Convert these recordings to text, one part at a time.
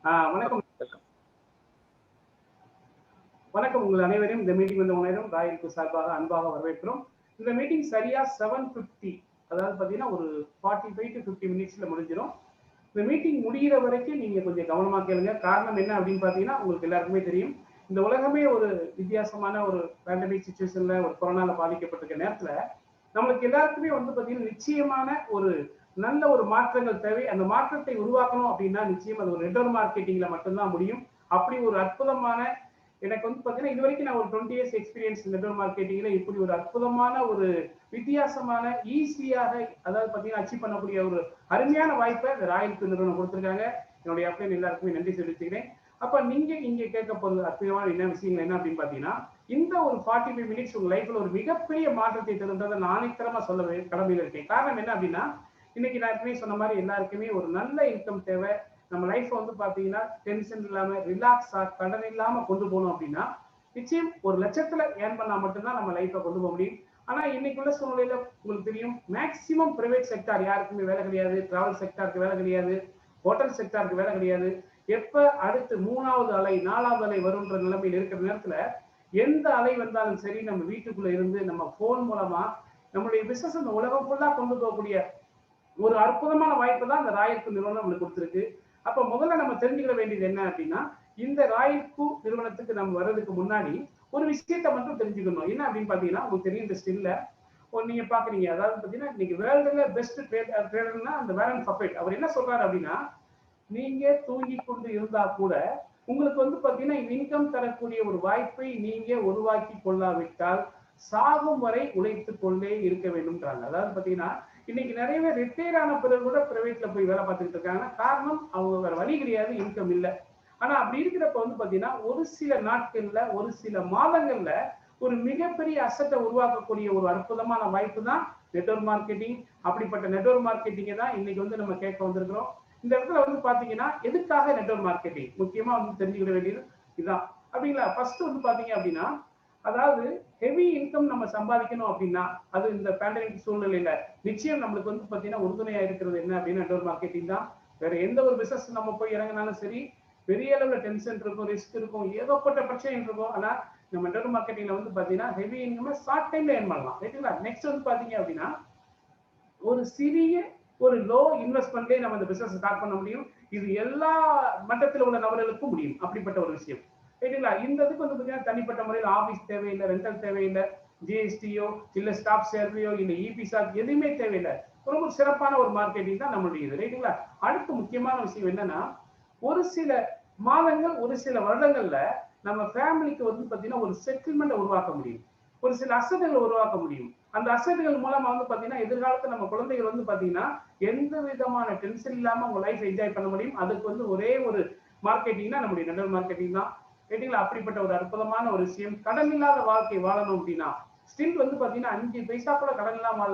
வணக்கம். வணக்கம். உங்கள் அனைவரையும் இந்த மீட்டிங் வந்து உணரும் ராயலுக்கு சார்பாக அன்பாக வரவேற்கிறோம். இந்த மீட்டிங் சரியா 7:50, அதாவது பார்த்தீங்கன்னா ஒரு 45 to 50 மினிட்ஸ்ல முடிஞ்சிடும். இந்த மீட்டிங் முடிகிற வரைக்கும் நீங்க கொஞ்சம் கவனமா கேளுங்க. காரணம் என்ன அப்படின்னு பார்த்தீங்கன்னா, உங்களுக்கு எல்லாருக்குமே தெரியும். இந்த உலகமே ஒரு வித்தியாசமான ஒரு பேண்டமிக் சிச்சுவேஷன்ல ஒரு கொரோனால பாதிக்கப்பட்டிருக்க நேரத்துல நம்மளுக்கு எல்லாருக்குமே வந்து பார்த்தீங்கன்னா நிச்சயமான ஒரு நல்ல ஒரு மாற்றங்கள் தேவை. அந்த மாற்றத்தை உருவாக்கணும் அப்படின்னா நிச்சயம் அது ஒரு நெட்வொர்க் மார்க்கெட்டிங்ல மட்டும்தான் முடியும். அப்படி ஒரு அற்புதமான எனக்கு வந்து பார்த்தீங்கன்னா இது வரைக்கும் நான் ஒரு 20 இயர்ஸ் எக்ஸ்பீரியன்ஸ் நெட்வொர்க் மார்க்கெட்டிங்ல இப்படி ஒரு அற்புதமான ஒரு வித்தியாசமான ஈஸியாக அதாவது பார்த்தீங்கன்னா அச்சீவ் பண்ணக்கூடிய ஒரு அருமையான வாய்ப்பை இந்த ராயல் நிறுவனம் கொடுத்துருக்காங்க. என்னுடைய அப்ளைன் எல்லாருக்குமே நன்றி தெரிவிச்சுக்கிறேன். அப்ப நீங்க இங்க கேட்க போறது அற்புதமான என்ன விஷயங்கள் என்ன அப்படின்னு பாத்தீங்கன்னா, இந்த ஒரு 45 மினிட்ஸ் உங்க லைஃப்ல ஒரு மிகப்பெரிய மாற்றத்தை தருன்றதை நான் ஆணித்தரமா சொல்ல கடமையில் இருக்கேன். காரணம் என்ன அப்படின்னா, இன்னைக்கு நான் ஏற்கனவே சொன்ன மாதிரி எல்லாருக்குமே ஒரு நல்ல இன்கம் தேவை. நம்ம லைஃப் வந்து பாத்தீங்கன்னா டென்ஷன் இல்லாம ரிலாக்ஸா கடன் இல்லாம கொண்டு போகணும் அப்படின்னா நிச்சயம் ஒரு லட்சத்துல ஏர்ன் பண்ணா மட்டும்தான் நம்ம லைஃப்பை கொண்டு போக முடியும். ஆனா இன்னைக்குள்ள சூழ்நிலையில உங்களுக்கு தெரியும் மேக்சிமம் பிரைவேட் செக்டார் யாருக்குமே வேலை கிடையாது, டிராவல் செக்டாருக்கு வேலை கிடையாது, ஹோட்டல் செக்டாருக்கு வேலை கிடையாது. எப்ப அடுத்து 3வது அலை 4வது அலை வரும்ன்ற நிலைமையில் இருக்கிற நேரத்துல எந்த அலை வந்தாலும் சரி நம்ம வீட்டுக்குள்ள இருந்து நம்ம போன் மூலமா நம்மளுடைய பிசினஸ் இந்த உலகம் ஃபுல்லா கொண்டு போகக்கூடிய ஒரு அற்புதமான வாய்ப்பு தான் இந்த ராயல்கு நிறுவனம் நம்மளுக்கு கொடுத்துருக்கு. அப்ப முதல்ல நம்ம தெரிஞ்சுக்க வேண்டியது என்ன அப்படின்னா, இந்த ராயல்கு நிறுவனத்துக்கு நம்ம வர்றதுக்கு முன்னாடி ஒரு விஷயத்தை மட்டும் தெரிஞ்சுக்கணும். என்ன அப்படின்னு பாத்தீங்கன்னா, உங்களுக்கு தெரியும் இந்த ஸ்டில்ல நீங்க பாக்குறீங்க. அதாவது பாத்தீங்கன்னா இன்னைக்கு வேர்ல்டுல பெஸ்ட் ட்ரேடர்னா அந்த வாரன் பஃபெட். அவர் என்ன சொல்றாரு அப்படின்னா, நீங்க தூங்கி கொண்டு இருந்தா கூட உங்களுக்கு வந்து பாத்தீங்கன்னா இன்கம் தரக்கூடிய ஒரு வாய்ப்பை நீங்க உருவாக்கி கொள்ளாவிட்டால் சாகும் வரை உழைத்துக் கொண்டே இருக்க வேண்டும்ன்றாங்க. அதாவது பாத்தீங்கன்னா இன்னைக்கு நிறைய பேர் ரிட்டையர் ஆன பிறகு கூட பிரைவேட்ல போய் வேலை பார்த்துட்டு இருக்காங்க. காரணம் அவங்க வேற வழி கிடையாது, இன்கம் இல்லை. ஆனா அப்படி இருக்கிறப்ப வந்து பாத்தீங்கன்னா ஒரு சில நாட்கள்ல ஒரு சில மாதங்கள்ல ஒரு மிகப்பெரிய அசட்டை உருவாக்கக்கூடிய ஒரு அற்புதமான வாய்ப்பு தான் நெட்வொர்க் மார்க்கெட்டிங். அப்படிப்பட்ட நெட்வொர்க் மார்க்கெட்டிங்கை தான் இன்னைக்கு வந்து நம்ம கேட்க வந்திருக்கிறோம். இந்த இடத்துல வந்து பாத்தீங்கன்னா எதுக்காக நெட்வொர்க் மார்க்கெட்டிங் முக்கியமா வந்து தெரிஞ்சுக்கிட வேண்டியது இதுதான். அப்படிங்களா? ஃபர்ஸ்ட் வந்து பாத்தீங்க அப்படின்னா, அதாவது ஹெவி இன்கம் நம்ம சம்பாதிக்கணும் அப்படின்னா அது இந்த பேண்டமிக் சூழ்நிலையில நிச்சயம் நம்மளுக்கு வந்து பாத்தீங்கன்னா உறுதுணையா இருக்கிறது என்ன அப்படின்னா நெட்வொர்க் மார்க்கெட்டிங் தான். வேற எந்த ஒரு பிசினஸ் நம்ம போய் இறங்கினாலும் சரி பெரிய அளவுல டென்ஷன் இருக்கும், ரிஸ்க் இருக்கும், ஏகப்பட்ட பிரச்சனை இருக்கும். ஆனா நம்ம நெட்வொர்க் மார்க்கெட்டிங்ல வந்து பாத்தீங்கன்னா ஹெவி இன்கம் ஷார்ட் டைம்ல ஏர்ன் பண்ணலாம். ரைட்டுங்களா? நெக்ஸ்ட் வந்து பாத்தீங்க அப்படின்னா ஒரு சிறிய ஒரு லோ இன்வெஸ்ட்மெண்ட்லேயே நம்ம இந்த பிசினஸ் ஸ்டார்ட் பண்ண முடியும். இது எல்லா மட்டத்தில் உள்ள நபர்களுக்கும் முடியும். அப்படிப்பட்ட ஒரு விஷயம். ரைட்டுங்களா? இந்த இதுக்கு வந்து பார்த்தீங்கன்னா தனிப்பட்ட முறையில் ஆஃபீஸ் தேவையில்லை, ரெண்டல் தேவையில்லை, ஜிஎஸ்டியோ இல்லை ஸ்டாப் சேர்வையோ இல்லை இபிசா எதுவுமே தேவையில்லை. ரொம்ப சிறப்பான ஒரு மார்க்கெட்டிங் தான் நம்மளுடைய இது. ரைட்டுங்களா? அடுத்து முக்கியமான விஷயம் என்னன்னா, ஒரு சில மாதங்கள் ஒரு சில வருடங்கள்ல நம்ம ஃபேமிலிக்கு வந்து பார்த்தீங்கன்னா ஒரு செட்டில்மெண்ட் உருவாக்க முடியும். ஒரு சில அசட்டுகளை உருவாக்க முடியும். அந்த அசட்டுகள் மூலமா வந்து பாத்தீங்கன்னா எதிர்காலத்துல நம்ம குழந்தைகள் வந்து பாத்தீங்கன்னா எந்த விதமான டென்ஷன் இல்லாம உங்க லைஃப் என்ஜாய் பண்ண முடியும். அதுக்கு வந்து ஒரே ஒரு மார்க்கெட்டிங்னா நம்முடைய நெட்வொர்க் மார்க்கெட்டிங் தான். கேட்டீங்களா? அப்படிப்பட்ட ஒரு அற்புதமான ஒரு விஷயம். கடன் இல்லாத வாழ்க்கை வாழணும் அப்படின்னா ஸ்டில் வந்து பாத்தீங்கன்னா 5 பைசா கூட கடன் இல்லாம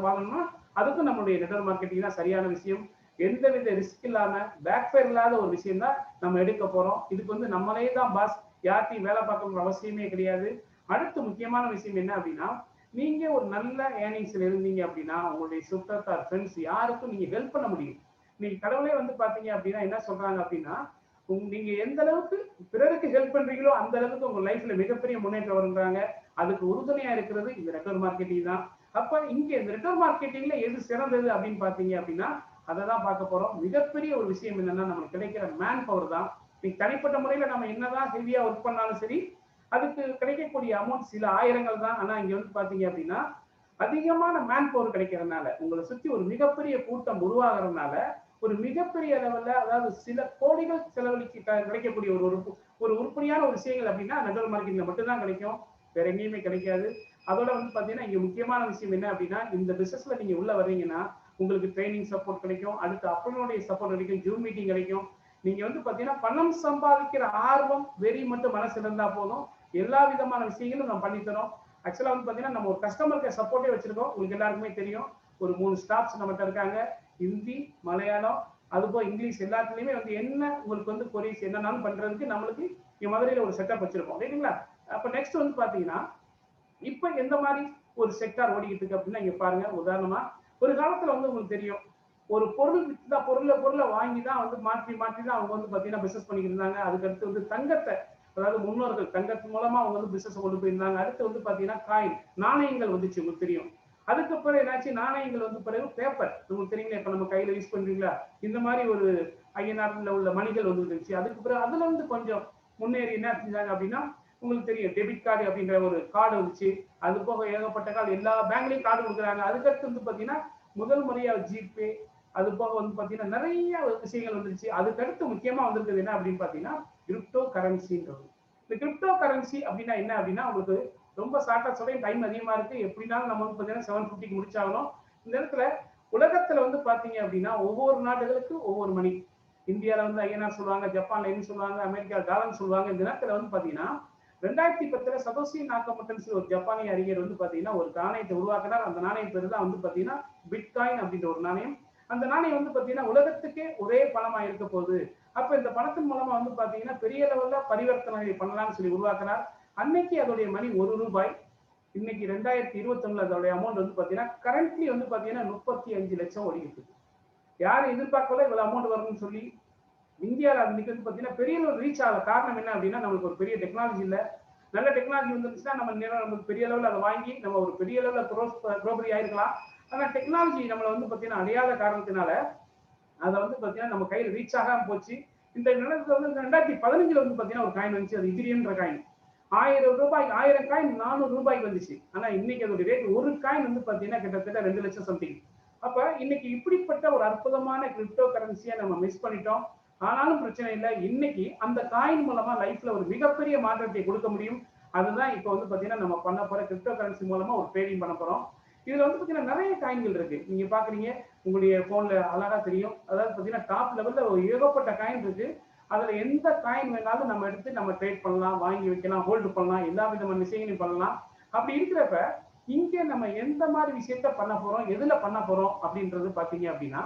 வாழணும்னா அதுக்கும் நம்மளுடைய நெட்வொர்க் மார்க்கெட்டிங் தான் சரியான விஷயம். எந்தவித ரிஸ்க் இல்லாம பேக் ஃபயர் இல்லாத ஒரு விஷயம் தான் நம்ம எடுக்க போறோம். இதுக்கு வந்து நம்மளே தான் பாஸ், யார்ட்டையும் வேலை பார்க்கணும்னு அவசியமே கிடையாது. அடுத்து முக்கியமான விஷயம் என்ன அப்படின்னா, நீங்க ஒரு நல்ல ஏர்னிங்ஸ்ல இருந்தீங்க அப்படின்னா உங்களுடைய சுற்றத்தார் ஃப்ரெண்ட்ஸ் யாருக்கும் நீங்க ஹெல்ப் பண்ண முடியும். நீங்க கடவுளே வந்து பாத்தீங்க அப்படின்னா என்ன சொல்றாங்க அப்படின்னா, நீங்க எந்த அளவுக்கு பிறருக்கு ஹெல்ப் பண்றீங்களோ அந்த அளவுக்கு உங்க லைஃப்ல மிகப்பெரிய முன்னேற்றம் வருங்கிறாங்க. அதுக்கு உறுதுணையா இருக்கிறது இந்த நெட்வொர்க் மார்க்கெட்டிங் தான். அப்ப இங்க இந்த நெட்வொர்க் மார்க்கெட்டிங்ல எது சிறந்தது அப்படின்னு பாத்தீங்க அப்படின்னா அதை தான் பார்க்க போறோம். மிகப்பெரிய ஒரு விஷயம் என்னன்னா நமக்கு கிடைக்கிற மேன் பவர் தான். நீங்க தனிப்பட்ட முறையில நம்ம என்னதான் ஹெவியா ஒர்க் பண்ணாலும் சரி அதுக்கு கிடைக்கக்கூடிய அமௌண்ட் சில ஆயிரங்கள் தான். ஆனா இங்க வந்து பாத்தீங்க அப்படின்னா அதிகமான மேன் பவர் கிடைக்கிறதுனால உங்களை சுத்தி ஒரு மிகப்பெரிய கூட்டம் உருவாகிறதுனால ஒரு மிகப்பெரிய லெவல்ல அதாவது சில கோடிகள் செலவழிக்க கிடைக்கக்கூடிய ஒரு உருப்படியான ஒரு விஷயங்கள் அப்படின்னா நெட்வொர்க் மார்க்கெட்டிங்ல மட்டும்தான் கிடைக்கும். வேற எங்கேயுமே கிடைக்காது. அதோட வந்து பாத்தீங்கன்னா இங்க முக்கியமான விஷயம் என்ன அப்படின்னா இந்த பிசினஸ்ல நீங்க உள்ள வர்றீங்கன்னா உங்களுக்கு ட்ரைனிங் சப்போர்ட் கிடைக்கும். அடுத்து அப்பனுடைய சப்போர்ட் கிடைக்கும். ஜூம் மீட்டிங் கிடைக்கும். நீங்க வந்து பாத்தீங்கன்னா பணம் சம்பாதிக்கிற ஆர்வம் வெறி மட்டும் மனசு இருந்தா போதும். எல்லா விதமான விஷயங்களும் நம்ம பண்ணித்தரோம். ஆக்சுவலா வந்து பாத்தீங்கன்னா நம்ம ஒரு கஸ்டமருக்கு சப்போர்ட்டே வச்சிருக்கோம். உங்களுக்கு எல்லாருக்குமே தெரியும். ஒரு 3 ஸ்டாஃப்ஸ் நம்மகிட்ட இருக்காங்க. ஹிந்தி, மலையாளம், அதுபோல் இங்கிலீஷ் எல்லாத்துலயுமே வந்து என்ன உங்களுக்கு வந்து கொரிஸ் என்னன்னாலும் பண்றதுக்கு நம்மளுக்கு இங்க மதுரையில ஒரு செட்டப் வச்சிருக்கோம். ரைட்டுங்களா? அப்ப நெக்ஸ்ட் வந்து பாத்தீங்கன்னா இப்ப எந்த மாதிரி ஒரு செக்டார் ஓடிக்கிட்டு இருக்கு அப்படின்னா இங்க பாருங்க. உதாரணமா ஒரு காலத்துல வந்து உங்களுக்கு தெரியும் ஒரு பொருள் வித்தா பொருளை வாங்கி தான் வந்து மாற்றி மாற்றி தான் அவங்க வந்து பாத்தீங்கன்னா பிசினஸ் பண்ணிக்கிட்டு இருந்தாங்க. அதுக்கடுத்து வந்து தங்கத்தை, அதாவது முன்னோர்கள் தங்கத்து மூலமா அவங்க வந்து பிசினஸ் கொண்டு போயிருந்தாங்க. அடுத்து வந்து பாத்தீங்கன்னா காயின், நாணயங்கள் வந்துச்சு, உங்களுக்கு தெரியும். அதுக்கப்புறம் என்னாச்சு, நாணயங்கள் வந்து பிறகு பேப்பர், உங்களுக்கு தெரியுங்களா, இப்ப நம்ம கையில யூஸ் பண்றீங்களா, இந்த மாதிரி ஒரு ஐஎன்ஆர்ல உள்ள மணிகள் வந்து இருந்துச்சு. அதுக்கு பிறகு அதுல வந்து கொஞ்சம் முன்னேறி என்ன செஞ்சாங்க அப்படின்னா, உங்களுக்கு தெரியும் டெபிட் கார்டு அப்படின்ற ஒரு கார்டு வந்துச்சு. அது போக ஏகப்பட்ட கார்டு, எல்லா பேங்க்லயும் கார்டு கொடுக்குறாங்க. அதுக்கடுத்து வந்து பாத்தீங்கன்னா முதல் முறையா ஜிபே, அது போக வந்து பாத்தீங்கன்னா நிறைய விஷயங்கள் வந்துருச்சு. அதுக்கடுத்து முக்கியமா வந்திருக்கிறது என்ன அப்படின்னு பாத்தீங்கன்னா கிரிப்டோ கரன்சின்றது. இந்த கிரிப்டோ கரன்சி அப்படின்னா என்ன அப்படின்னா, உங்களுக்கு ரொம்ப ஷார்ட்டா சொல்றேன், டைம் அதிகமா இருக்கு, எப்படினாலும் நம்ம வந்து பாத்தீங்கன்னா 7:50 முடிச்சாகணும். இந்த இடத்துல உலகத்துல வந்து பாத்தீங்க அப்படின்னா ஒவ்வொரு நாடுகளுக்கு ஒவ்வொரு மணி. இந்தியால வந்து ஐஎன்ஆர் சொல்லுவாங்க, ஜப்பான்ல என்ன சொல்லுவாங்க, அமெரிக்கா டாலர் சொல்லுவாங்க. இந்த நேரத்துல வந்து பாத்தீங்கன்னா 2010 சதோஷி நாகமோட்டோன்னு ஒரு ஜப்பானிய அறிஞர் வந்து பாத்தீங்கன்னா ஒரு நாணயத்தை உருவாக்கினார். அந்த நாணயம் பேரு தான் வந்து பாத்தீங்கன்னா பிட்காயின் அப்படின்ற ஒரு நாணயம். அந்த நாணயம் வந்து பாத்தீங்கன்னா உலகத்துக்கே ஒரே பணமா இருக்க போகுது. அப்ப இந்த பணத்தின் மூலமா வந்து பாத்தீங்கன்னா பெரிய லெவல்ல பரிவர்த்தனை பண்ணலாம்னு சொல்லி உருவாக்கினார். அன்னைக்கு அதோடைய மணி ₹1. இன்னைக்கு 2021 அதோடைய அமௌண்ட் வந்து பாத்தீங்கன்னா கரண்ட்லி வந்து பாத்தீங்கன்னா 35 லட்சம் ஓடிக்கிட்டு இருக்கு. யாரும் எதிர்பார்க்கல இவ்வளவு அமௌண்ட் வரும்னு சொல்லி. இந்தியாவில் இன்னைக்கு வந்து பாத்தீங்கன்னா பெரிய ஒரு ரீச் ஆகல. காரணம் என்ன அப்படின்னா, நமக்கு ஒரு பெரிய டெக்னாலஜி இல்ல. நல்ல டெக்னாலஜி வந்துருச்சுன்னா நம்ம நமக்கு பெரிய லெவலில் அதை வாங்கி நம்ம ஒரு பெரிய லெவலில் ப்ரோபரி ஆயிருக்கலாம். ஆனா டெக்னாலஜி நம்மளை வந்து பாத்தீங்கன்னா அடையாத காரணத்தினால அதை வந்து பாத்தீங்கன்னா நம்ம கையில் ரீச் ஆகாம போச்சு. இந்த நிலத்துல வந்து 2015 வந்து பாத்தீங்கன்னா ஒரு காயின் வந்துச்சு, அது இதிரியன்ற காயின். ₹1000, 1000 காயின் ₹400 வந்துச்சு. ஆனா இன்னைக்கு அதோட ரேட் ஒரு காயின் வந்து பாத்தீங்கன்னா கிட்டத்தட்ட 2 லட்சம் சம்திங். அப்ப இன்னைக்கு இப்படிப்பட்ட ஒரு அற்புதமான கிரிப்டோ கரன்சியை நம்ம மிஸ் பண்ணிட்டோம். ஆனாலும் பிரச்சனை இல்லை, இன்னைக்கு அந்த காயின் மூலமா லைஃப்ல ஒரு மிகப்பெரிய மாற்றத்தை கொடுக்க முடியும். அதுதான் இப்ப வந்து பாத்தீங்கன்னா நம்ம பண்ண போற கிரிப்டோ கரன்சி மூலமா ஒரு ட்ரேடிங் பண்ண போறோம். இதுல வந்து பாத்தீங்கன்னா நிறைய காயின்கள் இருக்கு, நீங்க பாக்குறீங்க உங்களுடைய போன்ல அழகா தெரியும். அதாவது பாத்தீங்கன்னா டாப் லெவல்ல ஒரு ஏகப்பட்ட காயின் இருக்கு. அதுல எந்த காயின் வேணாலும் நம்ம எடுத்து நம்ம ட்ரேட் பண்ணலாம், வாங்கி வைக்கலாம், ஹோல்டு பண்ணலாம், எல்லா விதமான விஷயங்களையும் பண்ணலாம். அப்படி இருக்கிறப்ப இங்க நம்ம எந்த மாதிரி விஷயத்த பண்ண போறோம், எதுல பண்ண போறோம் அப்படின்றது பாத்தீங்க அப்படின்னா,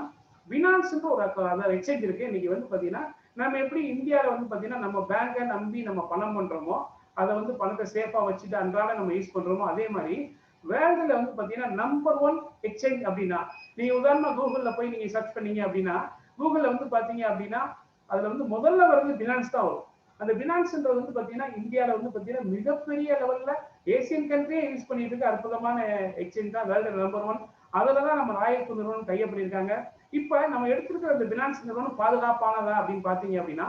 பினான்ஸ்ன்ற ஒரு எக்ஸ்சேஞ்ச் இருக்கு. இன்னைக்கு வந்து பாத்தீங்கன்னா நம்ம எப்படி இந்தியாவில வந்து பாத்தீங்கன்னா நம்ம பேங்கை நம்பி நம்ம பணம் பண்றோமோ, அதை வந்து பணத்தை சேஃபா வச்சுட்டு அன்றாட நம்ம யூஸ் பண்றோமோ, அதே மாதிரி வேர்ல்டுல வந்து பாத்தீங்கன்னா நம்பர் 1 எக்ஸ்சேஞ்ச் அப்படின்னா, நீங்க உதாரணமா கூகுள்ல போய் நீங்க சர்ச் பண்ணீங்க அப்படின்னா, கூகுள்ல வந்து பாத்தீங்க அப்படின்னா அதுல வந்து முதல்ல வர்றது பினான்ஸ் தான் வரும். அந்த பினான்ஸ்ன்றது வந்து பாத்தீங்கன்னா இந்தியாவில வந்து பாத்தீங்கன்னா மிகப்பெரிய லெவல்ல ஏசியன் கண்ட்ரியே யூஸ் பண்ணிட்டு இருக்க அற்புதமான எக்ஸ்சேஞ்ச் தான் வேர்ல்டு நம்பர் 1. அதுலதான் நம்ம ராயல் நிறுவனம் கையப் பண்ணியிருக்காங்க. இப்ப நம்ம எடுத்திருக்கிற அந்த பினான்ஸ் நிறுவனம் பாதுகாப்பானதா அப்படின்னு பாத்தீங்க அப்படின்னா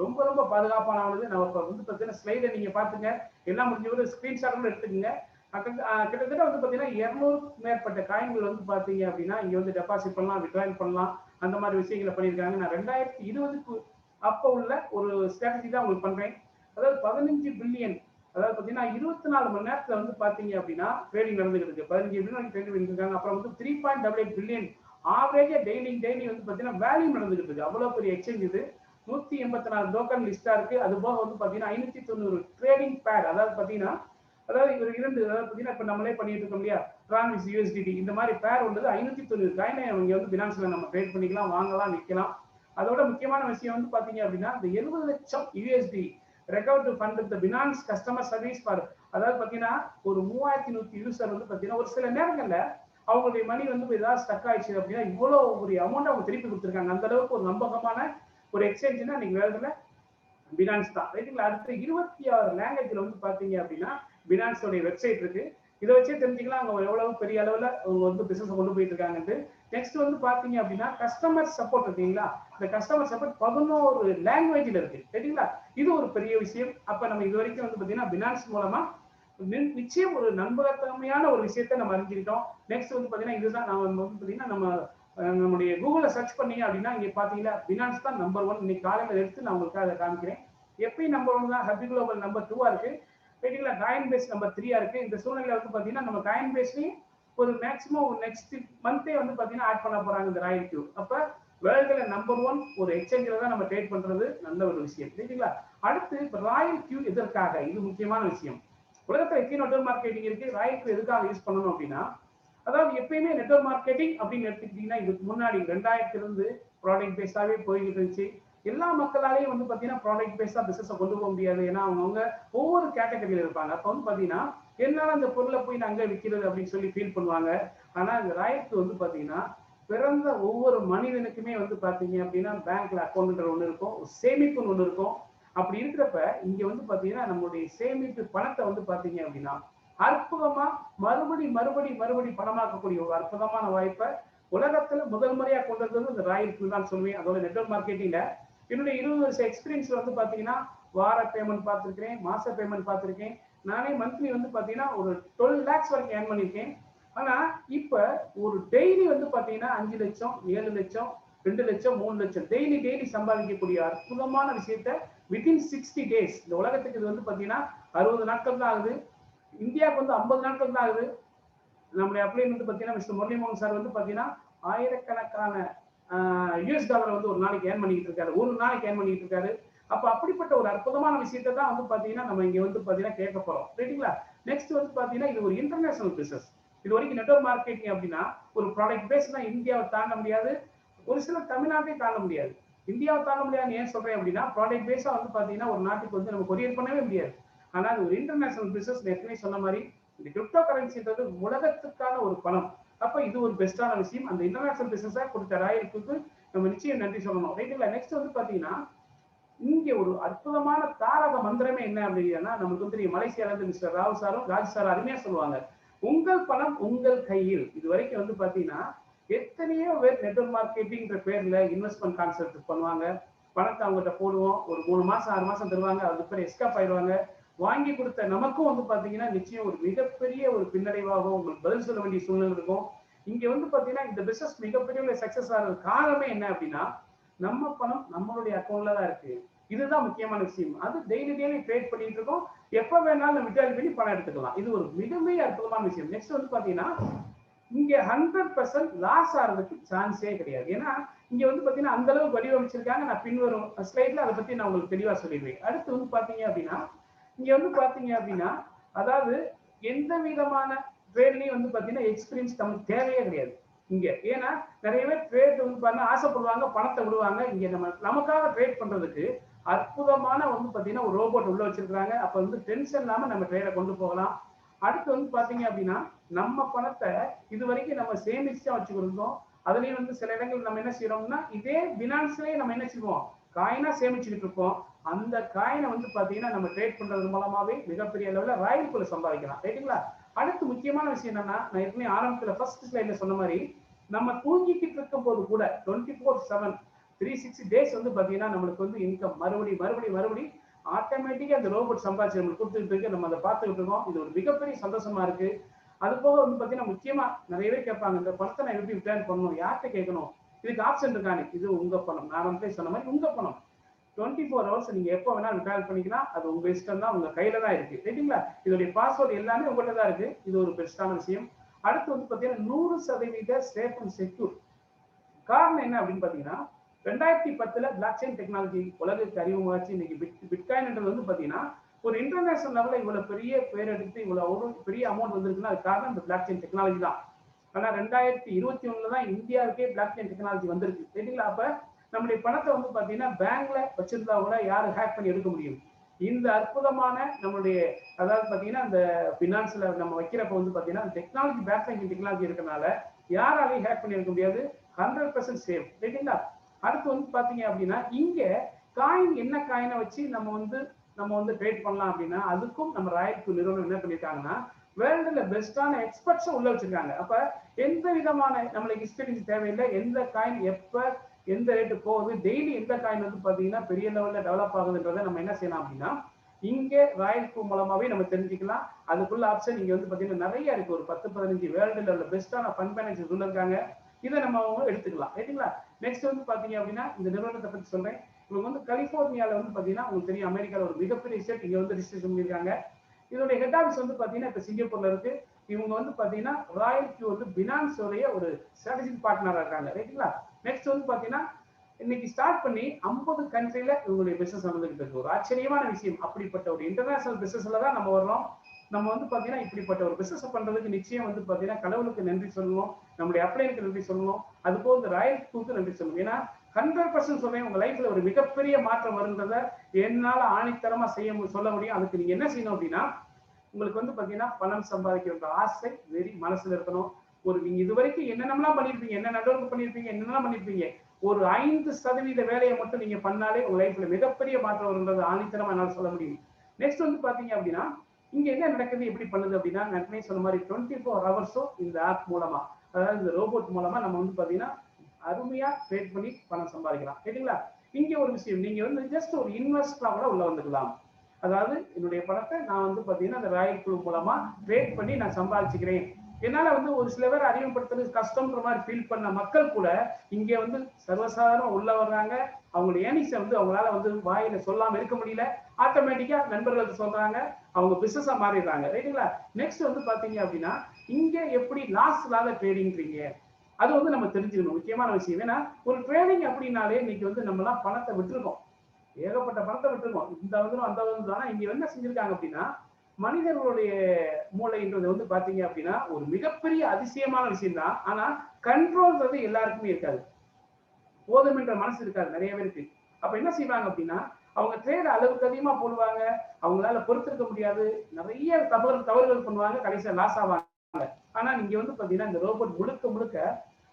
ரொம்ப ரொம்ப பாதுகாப்பானது. நம்ம இப்ப வந்து பாத்தீங்கன்னா ஸ்லைட நீங்க பாத்துங்க, எல்லாம் முடிஞ்ச ஒரு ஸ்கிரீன்ஷாட் கூட எடுத்துக்கங்க. கிட்டத்தட்ட வந்து பாத்தீங்கன்னா 200 மேற்பட்ட காயின்கள் வந்து பாத்தீங்க அப்படின்னா இங்க வந்து டெபாசிட் பண்ணலாம், வித்ட்ராயல் பண்ணலாம், அந்த மாதிரி விஷயங்களை பண்ணியிருக்காங்க. நான் 2020க்கு அப்ப உள்ள ஒரு ஸ்ட்ராட்டஜி தான் உங்களுக்கு பண்றேன். அதாவது 15 பில்லியன், அதாவது பாத்தீங்கன்னா 24 மணி நேரத்துல வந்து பாத்தீங்க அப்படின்னா ட்ரேடிங் நடந்துகிட்டு இருக்கு. 15 பில்லியன் ட்ரேடிங் பண்ணிருக்காங்க. அப்புறம் வந்து 3.88 பில்லியன் ஆவரேஜா டெய்லி வந்து பாத்தீங்கன்னா வேல்யூ நடந்துகிட்டு இருக்கு. அவ்வளவு பெரிய எக்ஸ்சேஞ்ச் இது. 184 டோக்கன் லிஸ்டா இருக்கு. அது போக வந்து பாத்தீங்கன்னா 590 ட்ரேடிங் பேர், அதாவது பாத்தீங்கன்னா அதாவது ஒரு இரண்டு, அதாவது பாத்தீங்கன்னா இப்ப நம்மளே பண்ணிட்டு இருக்கோம் இல்லையா, டிரான்ஸ் யூஎஸ்டிடி, இந்த மாதிரி பேர் உள்ளது 590 காயினை இங்க வந்து பினான்ஸ்ல நம்ம ட்ரேட் பண்ணிக்கலாம், வாங்கலாம், விற்கலாம். அதோட முக்கியமான விஷயம் வந்து பாத்தீங்க அப்படின்னா இந்த 70 லட்சம் USD recover to fund the finance customer service for, அதாவது பாத்தீங்கன்னா ஒரு 3100 யூசர் வந்து பாத்தீங்கன்னா ஒரு சில நேரங்கள்ல அவங்களுடைய மணி வந்து ஏதாவது ஸ்டக் ஆயிடுச்சு அப்படின்னா இவ்வளவு ஒரு அமௌண்ட் அவங்க திருப்பி கொடுத்துருக்காங்க. அந்த அளவுக்கு ஒரு நம்பகமான ஒரு எக்ஸ்சேஞ்சுன்னா இன்னைக்கு வேர்ல்டுல பினான்ஸ் தான், ரைட்டுங்களா. அடுத்து 26 லாங்குவேஜ்ல வந்து பாத்தீங்க அப்படின்னா பினான்ஸோட வெப்சைட் இருக்கு. இதை வச்சே தெரிஞ்சுக்கலாம் அவங்க எவ்வளவு பெரிய அளவுல அவங்க வந்து பிசினஸ் கொண்டு போயிட்டு இருக்காங்க. நெக்ஸ்ட் வந்து பாத்தீங்க அப்படின்னா கஸ்டமர் சப்போர்ட் இருக்கீங்களா, இந்த கஸ்டமர் சப்போர்ட் 11 லாங்குவேஜ்ல இருக்கு, சரிங்களா. இது ஒரு பெரிய விஷயம். அப்ப நம்ம இது வரைக்கும் வந்து பாத்தீங்கன்னா பினான்ஸ் மூலமா நிச்சயம் ஒரு நம்பகத்தன்மையான ஒரு விஷயத்தை நம்ம அறிஞ்சிக்கிட்டோம். நெக்ஸ்ட் வந்து பாத்தீங்கன்னா இதுதான் நம்ம வந்து பாத்தீங்கன்னா நம்முடைய கூகுள்ல சர்ச் பண்ணீங்க அப்படின்னா இங்க பாத்தீங்கன்னா பினான்ஸ் தான் நம்பர் 1. இன்னைக்கு காலையில எடுத்து நான் உங்களுக்கு அதை காமிக்கிறேன். எப்பயும் நம்பர் 1 தான், ஹப்பி குளோபல் நம்பர் 2 இருக்கு, ரைட்டுங்களா. காயின் பேஸ் நம்பர் 3 இருக்கு. இந்த சூழ்நிலை வந்து பாத்தீங்கன்னா நம்ம காயின் பேஸ்லயும் ஒரு மேக்ஸிமம் நெக்ஸ்ட் மந்தே வந்து பாத்தீங்கன்னா ஆட் பண்ண போறாங்க இந்த ராயல் கியூ. அப்ப வேர்ல்டுல நம்பர் 1 ஒரு எக்ஸ்சேஞ்சில தான் நம்ம ட்ரேட் பண்றது நல்ல ஒரு விஷயம், சரிங்களா. அடுத்து ராயல் கியூ எதற்காக, இது முக்கியமான விஷயம். உலகத்துல எத்தனை நெட்வொர்க் மார்க்கெட்டிங் இருக்கு, ராயல் கியூ எதுக்காக யூஸ் பண்ணணும் அப்படின்னா, அதாவது எப்பயுமே நெட்வொர்க் மார்க்கெட்டிங் அப்படின்னு எடுத்துக்கிட்டீங்கன்னா இதுக்கு முன்னாடி 2000 இருந்து ப்ராடக்ட் பேஸாவே போயிட்டு இருந்துச்சு. எல்லா மக்களாலையும் வந்து பாத்தீங்கன்னா ப்ராடக்ட் பேஸா பிசினஸ் கொண்டு போக முடியாது. ஏன்னா அவங்க ஒவ்வொரு கேட்டகரியில இருப்பாங்க. அப்ப வந்து பாத்தீங்கன்னா என்னால அந்த பொருளை போய் நான் அங்க விற்கிறது அப்படின்னு சொல்லி ஃபீல் பண்ணுவாங்க. ஆனா இந்த ராயலுக்கு வந்து பாத்தீங்கன்னா பிறந்த ஒவ்வொரு மனிதனுக்குமே வந்து பாத்தீங்க அப்படின்னா பேங்க்ல அக்கௌண்ட்ன்ற ஒண்ணு இருக்கும், சேமிப்புன்னு ஒண்ணு இருக்கும். அப்படி இருக்கிறப்ப இங்க வந்து பாத்தீங்கன்னா நம்மளுடைய சேமிப்பு பணத்தை வந்து பாத்தீங்க அப்படின்னா அற்புதமா மறுபடி பணமாக்கக்கூடிய ஒரு அற்புதமான வாய்ப்பை உலகத்துல முதல் முறையா கொண்டு வந்தது இந்த ராயல் தான் சொல்லுவேன். அதோட நெட்வொர்க் மார்க்கெட்டிங்ல என்னுடைய 20 வருஷம் எக்ஸ்பீரியன்ஸ்ல வந்து பாத்தீங்கன்னா வார பேமெண்ட் பார்த்திருக்கிறேன், மாச பேமெண்ட் பார்த்திருக்கேன். நானே மந்த்லி வந்து பாத்தீங்கன்னா ஒரு 12 lakhs வரைக்கும் ஏர்ன் பண்ணியிருக்கேன். ஆனா இப்ப ஒரு டெய்லி வந்து பாத்தீங்கன்னா 5 லட்சம், 7 லட்சம், 2 லட்சம், 3 லட்சம் டெய்லி சம்பாதிக்கக்கூடிய அற்புதமான விஷயத்த வித்தின் 60 டேஸ். இந்த உலகத்துக்கு இது வந்து பாத்தீங்கன்னா 60 நாட்கள் தான் ஆகுது. இந்தியாவுக்கு வந்து 50 நாட்கள் தான் ஆகுது. நம்முடைய அப்ளைன் வந்து பாத்தீங்கன்னா மிஸ்டர் முரளிமோகன் சார் வந்து பாத்தீங்கன்னா ஆயிரக்கணக்கான யூஎஸ் டாலர் வந்து ஒரு நாளைக்கு ஏர்ன் பண்ணிட்டு இருக்காரு, ஒரு நாளைக்கு ஏர்ன் பண்ணிட்டு இருக்காரு. அப்ப அப்படிப்பட்ட ஒரு அற்புதமான விஷயத்தை தான் வந்து பாத்தீங்கன்னா நம்ம இங்க வந்து பாத்தீங்கன்னா கேட்க போறோம், ரைட்டுங்களா? நெக்ஸ்ட் வந்து பாத்தீங்கன்னா இது ஒரு இன்டர்நேஷனல் பிசினஸ். இது வரைக்கும் நெட்வொர்க் மார்க்கெட்டிங் அப்படின்னா ஒரு ப்ராடக்ட் பேஸ் தான் இந்தியாவை தாண்ட முடியாது, ஒரு சில தமிழ்நாட்டையும் தாண்ட முடியாது. இந்தியாவை தாண்ட முடியாதுன்னு ஏன் சொல்றேன் அப்படின்னா ப்ராடக்ட் பேஸா வந்து பாத்தீங்கன்னா ஒரு நாட்டுக்கு வந்து நம்ம கொரியர் பண்ணவே முடியாது. ஆனா அது ஒரு இன்டர்நேஷனல் பிசினஸ். ஏற்கனவே சொன்ன மாதிரி இந்த கிரிப்டோ கரன்சின்றது உலகத்துக்கான ஒரு பணம். அப்ப இது ஒரு பெஸ்டான விஷயம். அந்த இன்டர்நேஷனல் பிசினஸா கொடுத்த ராயலுக்கு நம்ம நிச்சயம் நன்றி சொல்லணும், ரைட்டுங்களா? நெக்ஸ்ட் வந்து பாத்தீங்கன்னா இங்க ஒரு அற்புதமான தாரக மந்திரமே என்ன அப்படின்னா நமக்கு வந்து மலேசியால இருந்து மிஸ்டர் ராவ் சாரும் ராஜ் சார் அருமையா சொல்லுவாங்க, உங்கள் பணம் உங்கள் கையில். இது வரைக்கும் வந்து பாத்தீங்கன்னா எத்தனையோ பேர் நெட்வொர்க் மார்க்கெட்டிங்ன்ற பேர்ல இன்வெஸ்ட்மெண்ட் கான்செப்ட் பண்ணுவாங்க. பணத்தை அவங்ககிட்ட போடுவோம், ஒரு 3 மாசம் 6 மாசம் தருவாங்க, அதுக்கு பேர் எஸ்கேப் ஆயிடுவாங்க. வாங்கி கொடுத்த நமக்கும் வந்து பாத்தீங்கன்னா நிச்சயம் ஒரு மிகப்பெரிய ஒரு பின்னடைவாகும், உங்களுக்கு பதில் சொல்ல வேண்டிய சூழ்நிலை இருக்கும். இங்க வந்து பாத்தீங்கன்னா இந்த பிசினஸ் மிகப்பெரிய சக்சஸ் ஆகிறது காரணமே என்ன அப்படின்னா நம்ம பணம் நம்மளுடைய அக்கௌண்ட்ல தான் இருக்கு. இதுதான் முக்கியமான விஷயம். அது டெய்லி ட்ரேட் பண்ணிட்டு இருக்கோம். எப்ப வேணாலும் வித்ட்ரால் பண்ணி பணம் எடுத்துக்கலாம். இது ஒரு மிகவே அற்புதமான விஷயம். நெக்ஸ்ட் வந்து பாத்தீங்கன்னா இங்க 100% லாஸ் ஆறதுக்கு சான்ஸே கிடையாது. ஏன்னா இங்க வந்து பாத்தீங்கன்னா அந்த அளவுக்கு வடிவமைச்சிருக்காங்க. நான் பின்வரும் ஸ்லைட்ல அதை பத்தி நான் உங்களுக்கு தெளிவா சொல்லிடுவேன். அடுத்து வந்து பாத்தீங்க அப்படின்னா இங்க வந்து பாத்தீங்க அப்படின்னா அதாவது எந்த விதமான ட்ரேட்லயும் வந்து பாத்தீங்கன்னா எக்ஸ்பீரியன்ஸ் நமக்கு தேவையே கிடையாது இங்க. ஏன்னா நிறைய பேர் ட்ரேட் வந்து பாத்தீங்கன்னா ஆசைப்படுவாங்க, பணத்தை விடுவாங்க. இங்க நமக்காக ட்ரேட் பண்றதுக்கு அற்புதமான வந்து பாத்தீங்கன்னா ஒரு ரோபோட் உள்ள வச்சிருக்காங்க. அப்ப வந்து டென்ஷன் இல்லாம நம்ம ட்ரேட கொண்டு போகலாம். அடுத்து வந்து பாத்தீங்க அப்படின்னா நம்ம பணத்தை இது வரைக்கும் நம்ம சேமிச்சு தான் வச்சுக்கிருந்தோம். அதுலயும் வந்து சில இடங்கள் நம்ம என்ன செய்யறோம்னா இதே பினான்ஸ்லயே நம்ம என்ன செய்வோம், காயினா சேமிச்சுக்கிட்டு இருப்போம். அந்த காயினை வந்து பாத்தீங்கன்னா நம்ம ட்ரேட் பண்றது மூலமாவே மிகப்பெரிய அளவுல ராயல்குள்ள சம்பாதிக்கலாம், ரைட்டுங்களா? அடுத்து முக்கியமான விஷயம் என்னன்னா நான் ஏற்கனவே ஆரம்பத்துல ஃபர்ஸ்ட் ஸ்லைட்ல சொன்ன மாதிரி நம்ம தூங்கிக்கிட்டு இருக்கும் போது கூட 24/7 360 டேஸ் வந்து பாத்தீங்கன்னா நம்மளுக்கு வந்து இன்கம் மறுபடி ஆட்டோமேட்டிக்கா அந்த ரோபோட் சம்பாதிச்சு நம்மளுக்கு கொடுத்துட்டு இருக்கு. நம்ம அதை பார்த்துக்கிட்டு இருக்கோம். இது ஒரு மிகப்பெரிய சந்தோஷமா இருக்கு. அது போக வந்து பாத்தீங்கன்னா முக்கியமா நிறைய பேர் கேட்பாங்க, இந்த பணத்தை நான் எப்படி ரிட்டர்ன் பண்ணணும், யார்கிட்ட கேட்கணும்? இதுக்கு ஆப்ஷன் இருக்கானே, இது உங்க பணம். நான் வந்து சொன்ன மாதிரி உங்க பணம் 24 hours நீங்க எப்ப வேணாலும் வித்ட்ரால் பண்ணிக்கலாம். அது உங்க இஷ்டம் தான், உங்க கையில தான் இருக்கு, ரைட்டுங்களா? இதோடைய பாஸ்வேர்டு எல்லாமே உங்கள்கிட்ட தான் இருக்கு. இது ஒரு பெஸ்டான விஷயம். அடுத்து வந்து பாத்தீங்கன்னா 100% சேஃப் அண்ட் செக்யூர். காரணம் என்ன அப்படின்னு பாத்தீங்கன்னா 2010 பிளாக் செயின் டெக்னாலஜி உலகத்துக்கு அறிமுகமாச்சு. இன்னைக்கு பிட்காயின்ன்றது வந்து பாத்தீங்கன்னா ஒரு இன்டர்நேஷனல் லெவல்ல இவ்வளவு பெரிய பேர் எடுத்து இவ்வளவு பெரிய அமௌண்ட் வந்திருக்குன்னா அது காரணம் இந்த பிளாக் செயின் டெக்னாலஜி தான். ஆனா 2021 தான் இந்தியாவுக்கே பிளாக் செயின் டெக்னாலஜி வந்திருக்கு, சரிங்களா? அப்ப நம்முடைய பணத்தை வந்து பாத்தீங்கன்னா பேங்க்ல வச்சிருந்தா கூட யாரும் ஹேக் பண்ணி எடுக்க முடியும். இந்த அற்புதமான நம்மளுடைய அதாவது பாத்தீங்கன்னா இந்த பினான்ஸ்ல நம்ம வைக்கிறப்ப வந்து பாத்தீங்கன்னா டெக்னாலஜி பேக்கிங் டெக்னாலஜி இருக்கனால யாராலையும் ஹேக் பண்ணி எடுக்க முடியாது. 100% சேஃப், ரைட்டுங்களா? அடுத்து வந்து பாத்தீங்க அப்படின்னா இங்க காயின் என்ன காயினை வச்சு நம்ம வந்து ட்ரேட் பண்ணலாம் அப்படின்னா அதுக்கும் நம்ம ராயல் நிறுவனம் என்ன பண்ணிருக்காங்கன்னா வேர்ல்டுல பெஸ்டான எக்ஸ்பர்ட்ஸ் உள்ள வச்சிருக்காங்க. அப்ப எந்த விதமான நம்மளுக்கு எக்ஸ்பீரியன்ஸ் தேவையில்லை. எந்த காயின் எப்ப எந்த ரேட்டு போகுது, டெய்லி எந்த காயின் வந்து பாத்தீங்கன்னா பெரிய லெவல்ல டெவலப் ஆகுதுன்றதை நம்ம என்ன செய்யலாம் அப்படின்னா இங்கே ராயல் மூலமாவே நம்ம தெரிஞ்சுக்கலாம். அதுக்குள்ள ஆப்ஷன் இங்க வந்து பாத்தீங்கன்னா நிறைய இருக்கு. ஒரு 10-15 வேர்ல்டுல உள்ள பெஸ்டான ஃபண்ட் மேனேஜர்ஸ் உள்ள இருக்காங்க. இதை நம்ம எடுத்துக்கலாம், ரைட்டுங்களா? நெக்ஸ்ட் வந்து பாத்தீங்க அப்படின்னா இந்த நிறுவனத்தை பத்தி சொல்றேன். இவங்க வந்து கலிபோர்னியால வந்து பாத்தீங்கன்னா உங்களுக்கு தெரியும் அமெரிக்கால ஒரு மிகப்பெரிய ஸ்டேட், இங்க வந்து ரிஜிஸ்ட்ரேஷன் பண்ணிருக்காங்க. இதோட ஹெட் ஆஃபீஸ் வந்து பாத்தீங்கன்னா இப்ப சிங்கப்பூர்ல இருக்கு. இவங்க வந்து பாத்தீங்கன்னா ராயல் வந்து பினான்ஸ் உடைய ஒரு ஸ்ட்ராட்டஜிக் பார்ட்னரா இருக்காங்க, ரைட்டுங்களா? நெக்ஸ்ட் வந்து பாத்தீங்கன்னா இன்னைக்கு ஸ்டார்ட் பண்ணி 50 கண்ட்ரில இவங்களுடைய பிசினஸ் நடந்துகிட்டு இருக்கு. ஒரு ஆச்சரியமான விஷயம். அப்படிப்பட்ட ஒரு இன்டர்நேஷனல் பிசினஸ்ல தான் நம்ம வர்றோம். நம்ம வந்து பாத்தீங்கன்னா இப்படிப்பட்ட ஒரு பிசினஸ் பண்றதுக்கு நிச்சயம் வந்து பாத்தீங்கன்னா கடவுளுக்கு நன்றி சொல்லணும், நம்முடைய அப்ளைனுக்கு நன்றி சொல்லணும், அது போக இந்த ராயல் நன்றி சொல்லணும். ஏன்னா 100% சொல்றேன், உங்க லைஃப்ல ஒரு மிகப்பெரிய மாற்றம் வருன்றத என்னால ஆணித்தரமா சொல்ல முடியும். அதுக்கு நீங்க என்ன செய்யணும் அப்படின்னா உங்களுக்கு வந்து பாத்தீங்கன்னா பணம் சம்பாதிக்கிற ஆசை வெறி மனசுல இருக்கணும். ஒரு நீங்க இது வரைக்கும் என்னென்னலாம் பண்ணிருப்பீங்க, என்ன நடவடிக்கை பண்ணிருப்பீங்க, என்னென்னலாம் பண்ணிருப்பீங்க, ஒரு 5% வேலையை மட்டும் நீங்க பண்ணாலே உங்க லைஃப்ல மிகப்பெரிய மாற்றம் வருன்றது ஆணித்தனமா என்னால சொல்ல முடியும். நெக்ஸ்ட் வந்து பாத்தீங்க அப்படின்னா, இங்க என்ன நடக்குது, எப்படி பண்ணுது அப்படின்னா, நான் சொன்ன மாதிரி 24 ஹவர்ஸும் இந்த ஆப் மூலமா, அதாவது இந்த ரோபோட் மூலமா நம்ம வந்து பாத்தீங்கன்னா அருமையா ட்ரேட் பண்ணி பணம் சம்பாதிக்கலாம். கேட்டீங்களா? இங்க ஒரு விஷயம், நீங்க வந்து ஜஸ்ட் ஒரு இன்வெஸ்டரா கூட உள்ள வந்துக்கலாம். அதாவது என்னுடைய பணத்தை நான் வந்து பாத்தீங்கன்னா அந்த ராயல் குழு மூலமா ட்ரேட் பண்ணி நான் சம்பாதிச்சுக்கிறேன். என்னால வந்து ஒரு சில பேர் அறிமுகப்படுத்துறது கஷ்டம்ன்ற மாதிரி ஃபீல் பண்ண மக்கள் கூட இங்க வந்து சர்வசாதாரணம் உள்ள வர்றாங்க. அவங்களுடைய ஏர்னிங்ஸை வந்து அவங்களால வந்து வாயில சொல்லாம இருக்க முடியல. ஆட்டோமேட்டிக்கா நண்பர்களுக்கு சொல்றாங்க, அவங்க பிசினஸா மாறிடுறாங்க. ரைட்டுங்களா? நெக்ஸ்ட் வந்து பாத்தீங்க அப்படின்னா, இங்க எப்படி லாஸ் இல்லாத ட்ரேடிங்றீங்க, அது வந்து நம்ம தெரிஞ்சுக்கணும். முக்கியமான விஷயம். ஏன்னா ஒரு ட்ரேடிங் அப்படின்னாலே இன்னைக்கு வந்து நம்ம எல்லாம் பணத்தை விட்டுருக்கோம், ஏகப்பட்ட பணத்தை விட்டுருக்கோம். இந்த வந்துடும் அந்த வந்துடும். ஆனா இங்க என்ன செஞ்சிருக்காங்க அப்படின்னா, மனிதர்களுடைய மூளைன்றது வந்து பாத்தீங்க அப்படின்னா ஒரு மிகப்பெரிய அதிசயமான விஷயம் தான். ஆனா கண்ட்ரோல்ன்றது எல்லாருக்குமே இருக்காது. போதும் என்ற மனசு இருக்காது நிறைய பேருக்கு. அப்ப என்ன செய்வாங்க அப்படின்னா, அவங்க ட்ரேட் அளவுக்கு அதிகமா போடுவாங்க, அவங்களால பொறுத்திருக்க முடியாது, நிறைய தவறுகள் பண்ணுவாங்க, கடைசியா லாஸ் ஆவாங்க. ஆனா நீங்க வந்து பாத்தீங்கன்னா இந்த ரோபோட் முழுக்க முழுக்க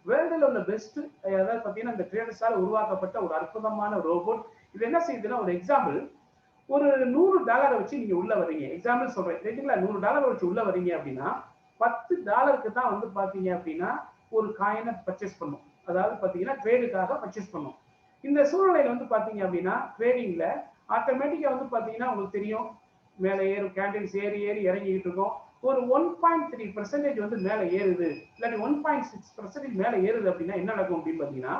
வேர்ல்டுல உள்ள பெஸ்ட், அதாவது பாத்தீங்கன்னா இந்த ட்ரேடர்ஸால உருவாக்கப்பட்ட ஒரு அற்புதமான ரோபோட். இது என்ன செய்யுதுன்னா, ஒரு எக்ஸாம்பிள், ஒரு $100 வச்சு நீங்க உள்ள வர்றீங்க, எக்ஸாம்பிள் சொல்றேன் ரைட்டுங்களா? $100 வச்சு உள்ள வர்றீங்க அப்படின்னா $10 தான் வந்து பாத்தீங்க அப்படின்னா ஒரு காயினை பர்ச்சேஸ் பண்ணும். அதாவது பாத்தீங்கன்னா ட்ரேடுக்காக பர்ச்சேஸ் பண்ணும். இந்த சூழ்நிலையில வந்து பாத்தீங்க அப்படின்னா ட்ரேடிங்ல ஆட்டோமேட்டிக்கா வந்து பாத்தீங்கன்னா உங்களுக்கு தெரியும், மேல ஏறும், கேண்டில்ஸ் ஏறி ஏறி இறங்கிட்டு இருக்கும். ஒரு 1.3% வந்து மேல ஏறுது, இல்லாட்டி 1.6% மேல ஏறுது அப்படின்னா என்ன நடக்கும் அப்படின்னு பாத்தீங்கன்னா,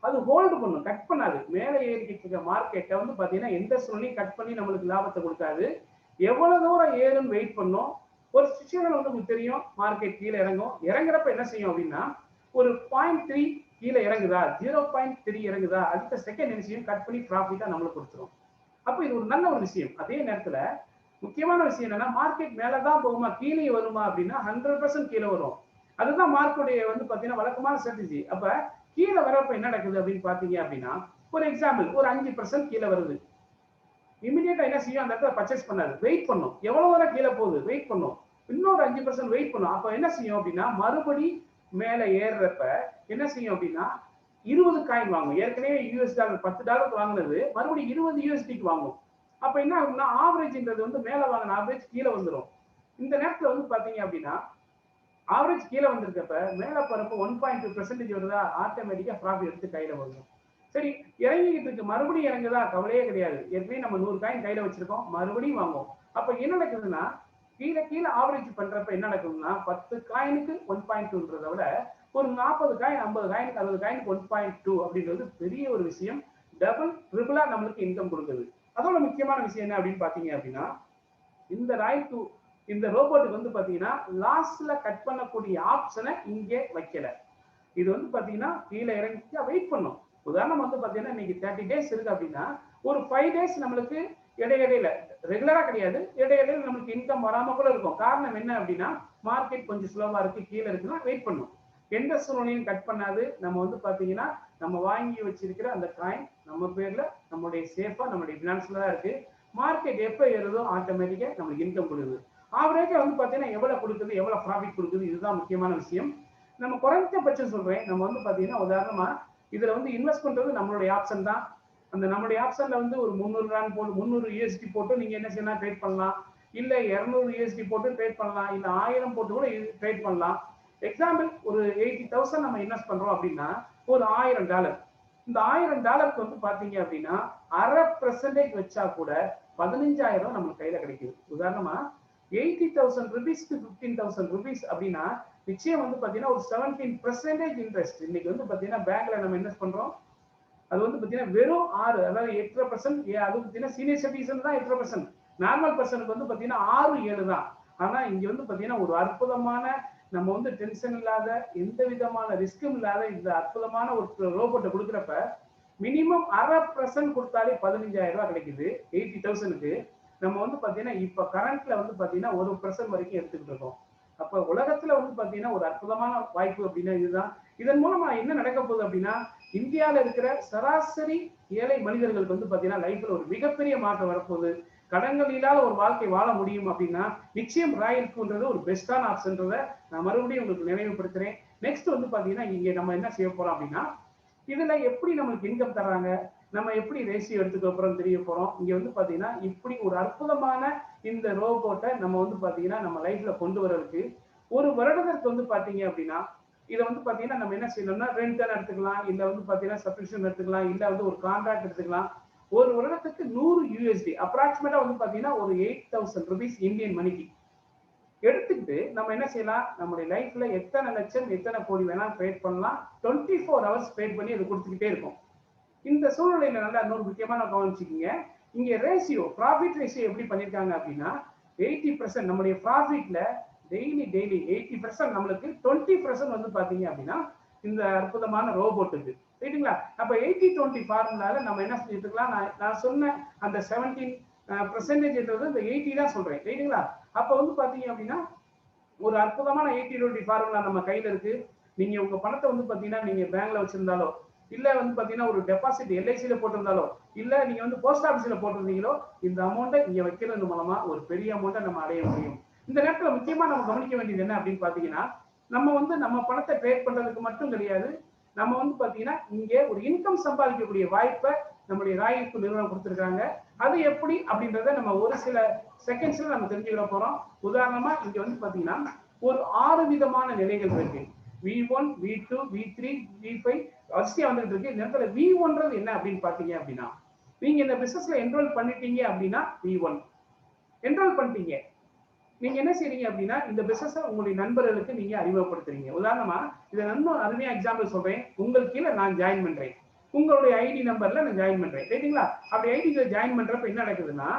அது ஹோல்டு பண்ணும், கட் பண்ணாது. மேல ஏறிக்கிட்டு இருக்க மார்க்கெட்டை வந்து பாத்தீங்கன்னா எந்த சூழ்நிலையும் கட் பண்ணி நம்மளுக்கு லாபத்தை கொடுக்காது. எவ்வளவு தூரம் ஏறும் வெயிட் பண்ணும். ஒரு சிச்சுவேஷன் வந்து உங்களுக்கு தெரியும், மார்க்கெட் கீழே இறங்கும். இறங்குறப்ப என்ன செய்யும் அப்படின்னா, ஒரு 0.3 கீழே இறங்குதா, 0.3 இறங்குதா, அடுத்த செகண்ட் என்ன செய்யும், கட் பண்ணி ப்ராஃபிட்டா நம்மளுக்கு கொடுத்துரும். அப்ப இது ஒரு நல்ல ஒரு விஷயம். அதே நேரத்துல முக்கியமான விஷயம் என்னன்னா, மார்க்கெட் மேலதான் போகுமா கீழே வருமா அப்படின்னா 100% கீழே வரும். அதுதான் மார்க்கெட்டுடைய வந்து பாத்தீங்கன்னா வழக்கமான ஸ்ட்ராட்டஜி. அப்ப கீழே வரப்ப என்ன நடக்குது அப்படின்னு பாத்தீங்க அப்படின்னா, ஒரு எக்ஸாம்பிள், ஒரு 5% கீழே வருது, இமிடியேட்டா என்ன செய்யும், அந்த இடத்துல பர்ச்சேஸ் பண்ணாது, வெயிட் பண்ணும். எவ்வளவு வரை கீழே போகுது வெயிட் பண்ணும், இன்னொரு 5% வெயிட் பண்ணும். அப்ப என்ன செய்யும் அப்படின்னா, மறுபடி மேல ஏறுறப்ப என்ன செய்யும் அப்படின்னா 20 காயின் வாங்கும். ஏற்கனவே $10 $10 வாங்கினது மறுபடியும் 20 USDக்கு வாங்கும். அப்ப என்ன ஆகும்னா, ஆவரேஜ்ன்றது வந்து மேல வாங்கின ஆவரேஜ் கீழே வந்துடும். இந்த நேரத்துல வந்து பாத்தீங்க அப்படின்னா ஆவரேஜ் கீழே வந்திருக்கப்ப மேல போறப்ப 1.2% வருதா, ஆட்டோமேட்டிக்கா ப்ராஃபிட் எடுத்து கையில வரும். சரி, இறங்கிக்கிட்டு இருக்கு, மறுபடியும் இறங்குதா, கவலையே கிடையாது. ஏற்கனவே நம்ம 100 காயின் கையில வச்சிருக்கோம், மறுபடியும் வாங்குவோம். அப்ப என்ன நடக்குதுன்னா, கீழே கீழே ஆவரேஜ் பண்றப்ப என்ன நடக்குதுன்னா, 10 காயினுக்கு 1.2ன்றதை விட ஒரு 40 காயின், 50 காயினுக்கு, 60 காயினுக்கு 1.2 அப்படின்றது பெரிய ஒரு விஷயம். டபுள் ட்ரிபிளா நம்மளுக்கு இன்கம் கொடுக்குது. அதோட முக்கியமான விஷயம் என்ன அப்படின்னு பாத்தீங்க அப்படின்னா, இந்த ராயல் டூ இந்த ரோபோட்டுக்கு வந்து பாத்தீங்கன்னா லாஸ்ட்ல கட் பண்ணக்கூடிய ஆப்ஷனை இங்கே வைக்கல. இது வந்து பாத்தீங்கன்னா கீழே இறங்கி வெயிட் பண்ணும். உதாரணம் வந்து பாத்தீங்கன்னா இன்னைக்கு 30 days இருக்கு அப்படின்னா, ஒரு 5 days நம்மளுக்கு இடையிடையில, ரெகுலரா கிடையாது, இடையிடையில நம்மளுக்கு இன்கம் வராம கூட இருக்கும். காரணம் என்ன அப்படின்னா, மார்க்கெட் கொஞ்சம் ஸ்லோவா இருக்கு, கீழே இருக்குன்னா வெயிட் பண்ணும். எந்த சூழ்நிலையும் கட் பண்ணாது. நம்ம வந்து பாத்தீங்கன்னா நம்ம வாங்கி வச்சிருக்கிற அந்த காயின் நம்ம பேர்ல, நம்மளுடைய சேஃபா, நம்மளுடைய பினான்ஸ்ல தான் இருக்கு. மார்க்கெட் எப்ப ஏறுதோ ஆட்டோமேட்டிக்கா நம்மளுக்கு இன்கம் கொடுக்குது. ஆவரேஜா வந்து பாத்தீங்கன்னா எவ்வளவு கொடுக்குது, எவ்வளவு ப்ராஃபிட் கொடுக்குது, இதுதான் முக்கியமான விஷயம். நம்ம குறைஞ்சபட்சம் சொல்றேன், நம்ம வந்து பாத்தீங்கன்னா உதாரணமா இதுல வந்து இன்வெஸ்ட் பண்றது நம்மளுடைய ஆப்ஷன் தான். அந்த நம்மளுடைய ஆப்ஷன்ல வந்து ஒரு 300 ரூபாய் போட்டு 300 USD போட்டு நீங்க என்ன செய்யலாம், ட்ரேட் பண்ணலாம். இல்ல 200 USD போட்டு ட்ரேட் பண்ணலாம். இல்ல 1000 போட்டு கூட ட்ரேட் பண்ணலாம். எக்ஸாம்பிள், ஒரு 80,000 நம்ம இன்வெஸ்ட் பண்றோம் அப்படின்னா ஒரு $1000. இந்த $1000 வந்து பாத்தீங்க அப்படின்னா 1/2% வச்சா கூட 15,000 நம்ம கையில கிடைக்குது. உதாரணமா 80,000 rupees-க்கு 15,000 rupees அப்படின்னா நிச்சயம் வந்து பாத்தீங்கன்னா ஒரு 17% இன்ட்ரெஸ்ட். இன்னைக்கு வந்து பாத்தீங்கன்னா பேங்க்ல நம்ம இன்வெஸ்ட் பண்றோம், அது வந்து பாத்தீங்கன்னா வெறும் 6, அதாவது 8%. அது பாத்தீங்கன்னா சீனியர் சிட்டிசன் தான் 8%, நார்மல் பர்சனுக்கு வந்து பாத்தீங்கன்னா 6, 7 தான். ஆனா இங்க வந்து பாத்தீங்கன்னா ஒரு அற்புதமான, நம்ம வந்து டென்ஷன் இல்லாத, எந்த விதமான ரிஸ்க்கும் இல்லாத இந்த அற்புதமான ஒரு ரோபோட்டை கொடுக்குறப்ப மினிமம் 1/2% கொடுத்தாலே 15,000 கிடைக்குது 80,000க்கு. நம்ம வந்து பாத்தீங்கன்னா இப்ப கரண்ட்ல வந்து பாத்தீங்கன்னா 1% வரைக்கும் எடுத்துக்கிட்டு இருக்கோம். அப்ப உலகத்துல வந்து பாத்தீங்கன்னா ஒரு அற்புதமான வாய்ப்பு அப்படின்னா இதுதான். இதன் மூலமா என்ன நடக்க போகுது அப்படின்னா, இந்தியால இருக்கிற சராசரி ஏழை மனிதர்களுக்கு வந்து பாத்தீங்கன்னா லைஃப்ல ஒரு மிகப்பெரிய மாற்றம் வரப்போகுது. கடன்கள் இல்லாத ஒரு வாழ்க்கை வாழ முடியும் அப்படின்னா நிச்சயம் ராயல்குன்றது ஒரு பெஸ்டான ஆப்ஷன்றதை நான் மறுபடியும் உங்களுக்கு நினைவுபடுத்துறேன். நெக்ஸ்ட் வந்து பாத்தீங்கன்னா இங்க நம்ம என்ன செய்ய போறோம் அப்படின்னா, இதுல எப்படி நம்மளுக்கு இன்கம் தர்றாங்க, நம்ம எப்படி ரேஷியோ எடுத்துக்க போறோம் தெரிய போறோம். இங்க வந்து பாத்தீங்கன்னா இப்படி ஒரு அற்புதமான இந்த ரோபோட்டை நம்ம வந்து பாத்தீங்கன்னா நம்ம லைஃப்ல கொண்டு வர்றதுக்கு ஒரு வருடத்திற்கு வந்து பாத்தீங்க அப்படின்னா, இதை வந்து பாத்தீங்கன்னா நம்ம என்ன செய்யணும்னா ரெண்ட் எடுத்துக்கலாம், இல்ல வந்து பாத்தீங்கன்னா சப்ஸ்கிரிப்ஷன் எடுத்துக்கலாம், இல்ல வந்து ஒரு கான்ட்ராக்ட் எடுத்துக்கலாம். ஒரு வருடத்துக்கு 100 USD அப்ராக்சிமேட்டா வந்து பாத்தீங்கன்னா ஒரு 8000 rupees இந்தியன் மணிக்கு எடுத்துக்கிட்டு நம்ம என்ன செய்யலாம், நம்முடைய லைஃப்ல எத்தனை லட்சம் எத்தனை கோடி வேணாலும் ட்ரேட் பண்ணலாம். 24 hours ட்ரேட் பண்ணி அது கொடுத்துக்கிட்டே இருக்கும். இந்த சூழ்நிலையில நல்லா இன்னொரு முக்கியமான கவனிச்சுக்கீங்க. இங்க ரேஷியோ ப்ராஃபிட் ரேஷியோ எப்படி பண்ணிருக்காங்க அப்படின்னா 80% நம்முடைய ப்ராஃபிட்ல டெய்லி 80% நம்மளுக்கு 20% வந்து பாத்தீங்க அப்படின்னா இந்த அற்புதமான ரோபோட்டுக்கு ரைட்டுங்களா. அப்ப 80-20 ஃபார்முலால நம்ம என்ன செஞ்சுக்கலாம், நான் சொன்ன அந்த 17% இந்த 80 தான் சொல்றேன் ரைட்டுங்களா. அப்ப வந்து பாத்தீங்க அப்படின்னா ஒரு அற்புதமான 80-20 ஃபார்முலா நம்ம கையில இருக்கு. நீங்க உங்க பணத்தை வந்து பாத்தீங்கன்னா நீங்க பேங்க்ல வச்சிருந்தாலோ, இல்ல வந்து பாத்தீங்கன்னா ஒரு டெபாசிட் எல்ஐசில போட்டிருந்தாலோ, இல்ல நீங்க வந்து போஸ்ட் ஆபீஸ்ல போட்டிருந்தீங்களோ, இந்த அமௌண்ட்டை இங்க வைக்கிறது மூலமா ஒரு பெரிய அமௌண்ட்டை நம்ம அடைய முடியும். இந்த நேரத்துல முக்கியமா நம்ம கவனிக்க வேண்டியது என்ன அப்படின்னு பாத்தீங்கன்னா, நம்ம வந்து நம்ம பணத்தை ட்ரேட் பண்றதுக்கு மட்டும் கிடையாது, நம்ம வந்து பாத்தீங்கன்னா இங்க ஒரு இன்கம் சம்பாதிக்கக்கூடிய வாய்ப்பை நம்முடைய ராயல்கு நிறுவனம் கொடுத்திருக்காங்க. அது எப்படி அப்படின்றத நம்ம ஒரு சில செகண்ட்ஸ்ல நம்ம தெரிஞ்சுக்கிற போறோம். உதாரணமா இங்க வந்து பாத்தீங்கன்னா ஒரு 6 விதமான நிலைகள் இருக்கு. V1, V2, V3, V5 வரிசையா வந்துட்டு இருக்கு. இந்த இடத்துல V1ன்றது என்ன அப்படின்னு பாத்தீங்க அப்படின்னா, நீங்க இந்த பிசினஸ்ல என்ரோல் பண்ணிட்டீங்க அப்படின்னா V1 என்ரோல் பண்ணிட்டீங்க. நீங்க என்ன செய்றீங்க அப்படின்னா இந்த பிசினஸ் உங்களுடைய நண்பர்களுக்கு நீங்க அறிமுகப்படுத்துறீங்க. உதாரணமா இதை நான் அருமையா எக்ஸாம்பிள் சொல்றேன். உங்களுக்கு கீழே நான் ஜாயின் பண்றேன், உங்களுடைய ஐடி நம்பர்ல நான் ஜாயின் பண்றேன் ரைட்டுங்களா. அப்படி ஐடில ஜாயின் பண்றப்ப என்ன நடக்குதுன்னா,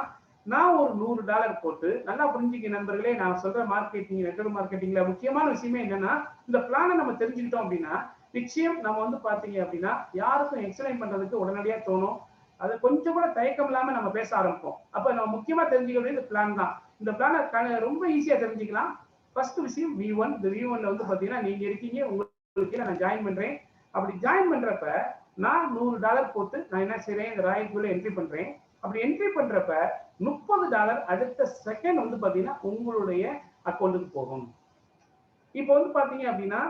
நான் ஒரு $100 போட்டு நல்லா புரிஞ்சுக்க நண்பர்களே, நான் சொல்ற மார்க்கெட்டிங் நெட்வொர்க் மார்க்கெட்டிங்ல முக்கியமான விஷயமே என்னன்னா, இந்த பிளானை நம்ம தெரிஞ்சுக்கிட்டோம் அப்படின்னா நிச்சயம் நம்ம வந்து பாத்தீங்க அப்படின்னா யாருக்கும் எக்ஸ்பிளைன் பண்றதுக்கு உடனடியா தோணும். அது கொஞ்சம் கூட தயக்கம் இல்லாம நம்ம பேச ஆரம்பிப்போம். அப்ப நம்ம முக்கியமா தெரிஞ்சுக்க வேண்டியது பிளான் தான். இந்த பிளானை ரொம்ப ஈஸியா தெரிஞ்சுக்கலாம். ஃபர்ஸ்ட் விஷயம் V1. இந்த V1ல வந்து பாத்தீங்கன்னா நீங்க இருக்கீங்க, உங்களுக்கு நான் ஜாயின் பண்றேன். அப்படி ஜாயின் பண்றப்ப நான் $100 போட்டு நான் என்ன செய்றேன், இந்த ராயல்குள்ள என்ட்ரி பண்றேன். அப்படி என்ட்ரி பண்றப்ப $30 அடுத்த செகண்ட் வந்து பாத்தீங்கன்னா உங்களுடைய அக்கௌண்ட்டுக்கு போகும். இப்போ வந்து பாத்தீங்க அப்படின்னா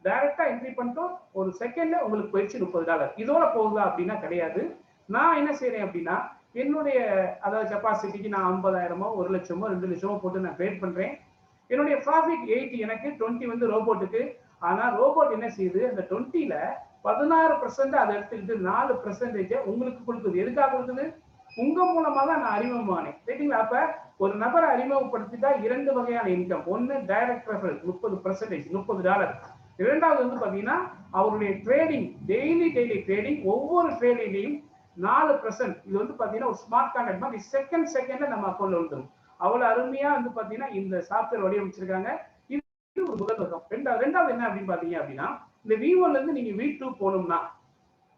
டைரக்டா என்ட்ரி பண்ணிட்டோம், ஒரு செகண்ட்ல உங்களுக்கு போயிடுச்சு $30. இதோட போகுதா அப்படின்னா கிடையாது. நான் என்ன செய்றேன் அப்படின்னா என்னுடைய அதாவது கெப்பாசிட்டிக்கு நான் 50,000மோ 1 லட்சமோ 2 லட்சமோ போட்டு நான் ட்ரேட் பண்றேன். என்னுடைய ப்ராஃபிட் 80, எனக்கு 20 வந்து ரோபோட்டுக்கு. ஆனா ரோபோட் என்ன செய்யுது, அந்த 20ல 16% அதை எடுத்துக்கிட்டு 4% உங்களுக்கு கொடுக்குது. எதுக்காக கொடுக்குது, உங்க மூலமா தான் நான் அறிமுகமானேன் ரைட்டுங்களா. அப்ப ஒரு நபரை அறிமுகப்படுத்திட்டா 2 வகையான இன்கம். ஒன்னு டைரக்ட் ரெஃபரல் 30%, $30. இரண்டாவது வந்து பாத்தீங்கன்னா அவருடைய ட்ரேடிங், டெய்லி ட்ரேடிங், ஒவ்வொரு ட்ரேடிங்லையும் 4%. இது வந்து பாத்தீங்கன்னா ஒரு ஸ்மார்ட் கான்ட்ராக்ட் மாதிரி செகண்ட்ல நம்ம அக்கௌண்ட்ல வந்துடும். அவ்வளவு அருமையா வந்து பாத்தீங்கன்னா இந்த சாஃப்ட்வேர் வடிவமைச்சிருக்காங்க. இது ஒரு முதல் வகம். ரெண்டாவது என்ன அப்படின்னு பாத்தீங்க அப்படின்னா, இந்த V1ல இருந்து நீங்க V2 போகணும்னா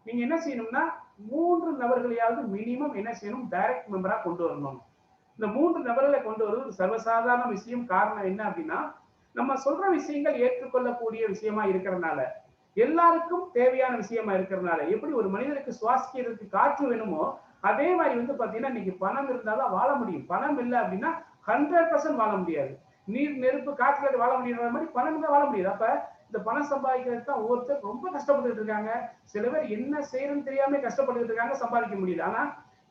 நீங்க என்ன செய்யணும்னா 3 நபர்களையாவது மினிமம் என்ன செய்யணும், டைரக்ட் மெம்பரா கொண்டு வரணும். இந்த 3 நபர்களை கொண்டு வருவது ஒரு சர்வசாதாரண விஷயம். காரணம் என்ன அப்படின்னா, நம்ம சொல்ற விஷயங்கள் ஏற்றுக்கொள்ளக்கூடிய விஷயமா இருக்கிறதுனால, எல்லாருக்கும் தேவையான விஷயமா இருக்கிறதுனால, எப்படி ஒரு மனிதனுக்கு சுவாசிக்கிறதுக்கு காற்று வேணுமோ அதே மாதிரி வந்து பாத்தீங்கன்னா இன்னைக்கு பணம் இருந்தாதான் வாழ முடியும். பணம் இல்லை அப்படின்னா 100% வாழ முடியாது. நீர் நெருப்பு காற்றுல வாழ முடியாத மாதிரி பணம் தான் வாழ முடியாது. அப்ப இந்த பணம் சம்பாதிக்கிறதுக்கு தான் ஒவ்வொருத்தர் ரொம்ப கஷ்டப்பட்டு இருக்காங்க. சில பேர் என்ன செய்யறதுன்னு தெரியாம கஷ்டப்பட்டு இருக்காங்க, சம்பாதிக்க முடியல. ஆனா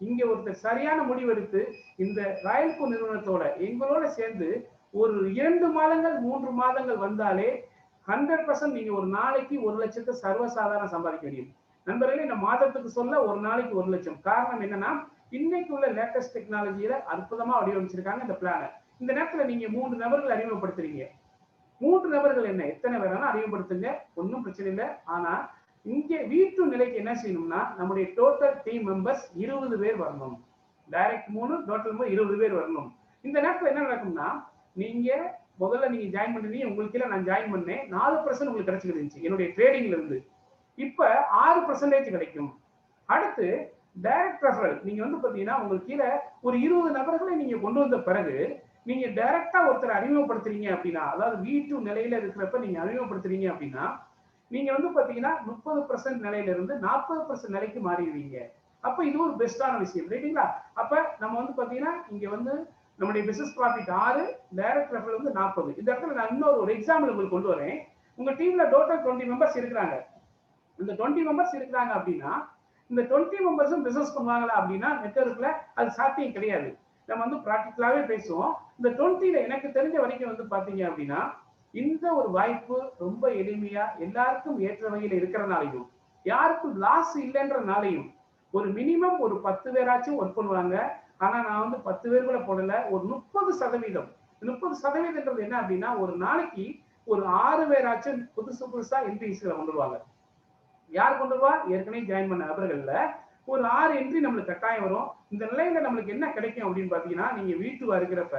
இங்க ஒருத்தர் சரியான முடிவு எடுத்து இந்த ராயல்கு நிறுவனத்தோட எங்களோட சேர்ந்து ஒரு 2 மாதங்கள் 3 மாதங்கள் வந்தாலே 100% நீங்க ஒரு நாளைக்கு 1 லட்சத்தை சர்வசாதாரண சம்பாதிக்க முடியும். நண்பர்களே, இந்த மாதத்துக்கு சொல்ல ஒரு நாளைக்கு 1 லட்சம். காரணம் என்னன்னா இன்னைக்கு உள்ள லேட்டஸ்ட் டெக்னாலஜியில அற்புதமா வடிவமைச்சிருக்காங்க இந்த பிளான. இந்த நேரத்துல நீங்க 3 நபர்கள் அறிமுகப்படுத்துறீங்க. 3 நபர்கள் என்ன, எத்தனை பேராலும் அறிமுகப்படுத்துங்க, ஒன்றும் பிரச்சனை இல்லை. ஆனா இங்கே வீட்டு நிலைக்கு என்ன செய்யணும்னா நம்முடைய டோட்டல் டீம் மெம்பர்ஸ் 20 பேர் வரணும். டைரக்ட் 3, டோட்டல் 20 பேர் வரணும். இந்த நேரத்துல என்ன நடக்கும்னா, நீங்க முதல்ல நீங்க ஜாயின் பண்ணுறீங்க, உங்களுக்கு கீழே நான் ஜாயின் பண்ணேன், 4% உங்களுக்கு கிடைச்சிருந்துச்சு என்னுடைய ட்ரேடிங்ல இருந்து. இப்ப 6% கிடைக்கும். அடுத்து டைரக்ட் ரெஃபரல், நீங்க வந்து பாத்தீங்கன்னா உங்களுக்கு கீழே ஒரு 20 நபர்களை நீங்க கொண்டு வந்த பிறகு நீங்க டைரக்டா ஒருத்தர் அறிமுகப்படுத்துறீங்க அப்படின்னா, அதாவது V2 நிலையில இருக்கிறப்ப நீங்க அறிமுகப்படுத்துறீங்க அப்படின்னா, நீங்க வந்து பாத்தீங்கன்னா 30% நிலையில இருந்து 40% நிலைக்கு மாறிடுவீங்க. அப்ப இது ஒரு பெஸ்டான விஷயம் ரைட்டுங்களா. அப்ப நம்ம வந்து பாத்தீங்கன்னா இங்க வந்து நம்முடைய பிசினஸ் ப்ராஃபிட் 6, டைரக்ட் ரெஃபரல் வந்து 40. இந்த இடத்துல நான் இன்னொரு ஒரு எக்ஸாம்பிள் உங்களுக்கு கொண்டு வரேன். உங்க டீம்ல டோட்டல் 20 மெம்பர்ஸ் இருக்கிறாங்க. இந்த 20 மெம்பர்ஸ் இருக்கிறாங்க அப்படின்னா இந்த 20 மெம்பர்ஸும் பிசினஸ் பண்ணுவாங்களா அப்படின்னா நெட்வொர்க்ல அது சாத்தியம் கிடையாது. நம்ம வந்து ப்ராக்டிக்கலாவே பேசுவோம். இந்த 20ல எனக்கு தெரிஞ்ச வரைக்கும் வந்து பாத்தீங்க அப்படின்னா இந்த ஒரு வாய்ப்பு ரொம்ப எளிமையா எல்லாருக்கும் ஏற்ற வகையில் இருக்கிறனாலையும் யாருக்கும் லாஸ் இல்லைன்றனாலையும் ஒரு மினிமம் ஒரு 10 பேராச்சும் ஒர்க் பண்ணுவாங்க. ஆனா நான் வந்து 10 பேர் கூட போடல, ஒரு 30%. 30% என்ன அப்படின்னா ஒரு நாளைக்கு ஒரு 6 பேராச்சும் புதுசா என்ட்ரிஸ்களை கொண்டு வருவாங்க. யார் கொண்டு வருவா? ஏற்கனவே ஜாயின் பண்ண நபர்கள்ல ஒரு 6 என்ட்ரி நம்மளுக்கு கட்டாயம் வரும். இந்த நிலையில நம்மளுக்கு என்ன கிடைக்கும் அப்படின்னு பாத்தீங்கன்னா நீங்க வீட்டுவா இருக்கிறப்ப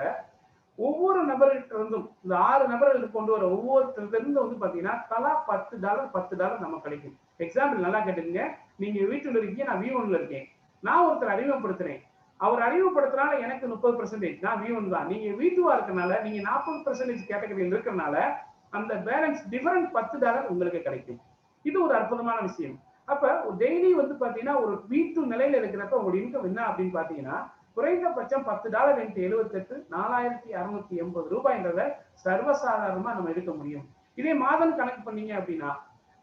ஒவ்வொரு நபர்கிட்ட இருந்தும் இந்த 6 நபர்களுக்கு கொண்டு வர ஒவ்வொருத்தருக்கு இருந்து வந்து பாத்தீங்கன்னா தலா $10 நமக்கு கிடைக்கும். எக்ஸாம்பிள் நல்லா கேட்டுங்க. நீங்க வீட்டுல இருக்கீங்க, நான் V1ல இருக்கேன். நான் ஒருத்தர் அறிமுகப்படுத்துறேன். அவர் அறிமுகப்படுத்துறனால எனக்கு 30%, நான் V1 தான். நீங்க V2வா இருக்கனால நீங்க 40% கேட்டகரியில் இருக்கறனால அந்த பேலன்ஸ் டிஃபரண்ட் $10 உங்களுக்கு கிடைக்கும். இது ஒரு அற்புதமான விஷயம். அப்ப டெய்லி வந்து பாத்தீங்கன்னா ஒரு V2 நிலையில இருக்கிறப்ப உங்க இன்கம் என்ன அப்படின்னு பாத்தீங்கன்னா குறைந்தபட்சம் $10 into 78 $4680 ரூபாய்ன்றத சர்வசாதாரணமா நம்ம எடுக்க முடியும். இதே மாதம் கணக்கு பண்ணீங்க அப்படின்னா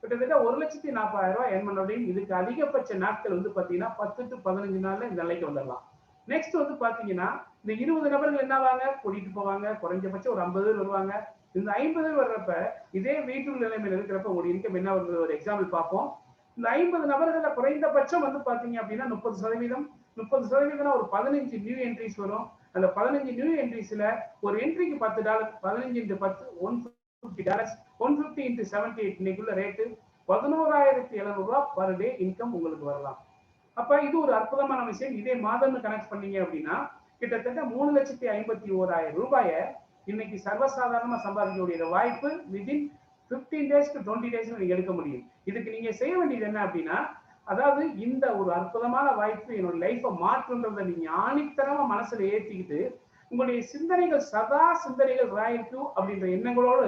கிட்டத்தட்ட 1,40,000 ரூபாய் ஏர்ன் பண்ண முடியும். இதுக்கு அதிகபட்ச நாட்கள் வந்து பாத்தீங்கன்னா 10 to 15 நாள்ல இந்த நிலைக்கு வந்துடலாம். நெக்ஸ்ட் வந்து பாத்தீங்கன்னா இந்த 20 நபர்கள் என்னவாங்க கூட்டிட்டு போவாங்க. குறைஞ்சபட்சம் ஒரு 50 பேர் வருவாங்க. இந்த 50 பேர் வர்றப்ப இதே வீட்டு நிலைமையில இருக்கிறப்ப உங்களுடைய இன்கம் என்ன வருது ஒரு எக்ஸாம்பிள் பார்ப்போம். இந்த 50 நபர்கள குறைந்தபட்சம் வந்து பாத்தீங்க அப்படின்னா 30%. 30% ஒரு 15 நியூ என்ட்ரிஸ் வரும். அந்த 15 நியூ என்ட்ரிஸ்ல ஒரு என்ட்ரிக்கு $10, 15 into 10 $150, 150 into 78 இன்னைக்குள்ள ரேட்டு $11,700 பர் டே இன்கம் உங்களுக்கு வரலாம். அப்ப இது ஒரு அற்புதமான விஷயம். இதே மாதம்னு கனெக்ட் பண்ணீங்க அப்படின்னா கிட்டத்தட்ட 3,51,000 ரூபாயை இன்னைக்கு சர்வசாதாரணமா சம்பாதிக்கக்கூடிய வாய்ப்பு விதின் 15 days to 20 days நீங்க எடுக்க முடியும். இதுக்கு நீங்க செய்ய வேண்டியது என்ன அப்படின்னா அதாவது இந்த ஒரு அற்புதமான வாய்ப்பு என்னோட லைஃபை மாற்றுன்றதை நீங்க ஆணித்தரமா மனசுல ஏற்றிக்கிட்டு உங்களுடைய சிந்தனைகள் சதா சிந்தனைகள் ராயல் அப்படின்ற எண்ணங்களோட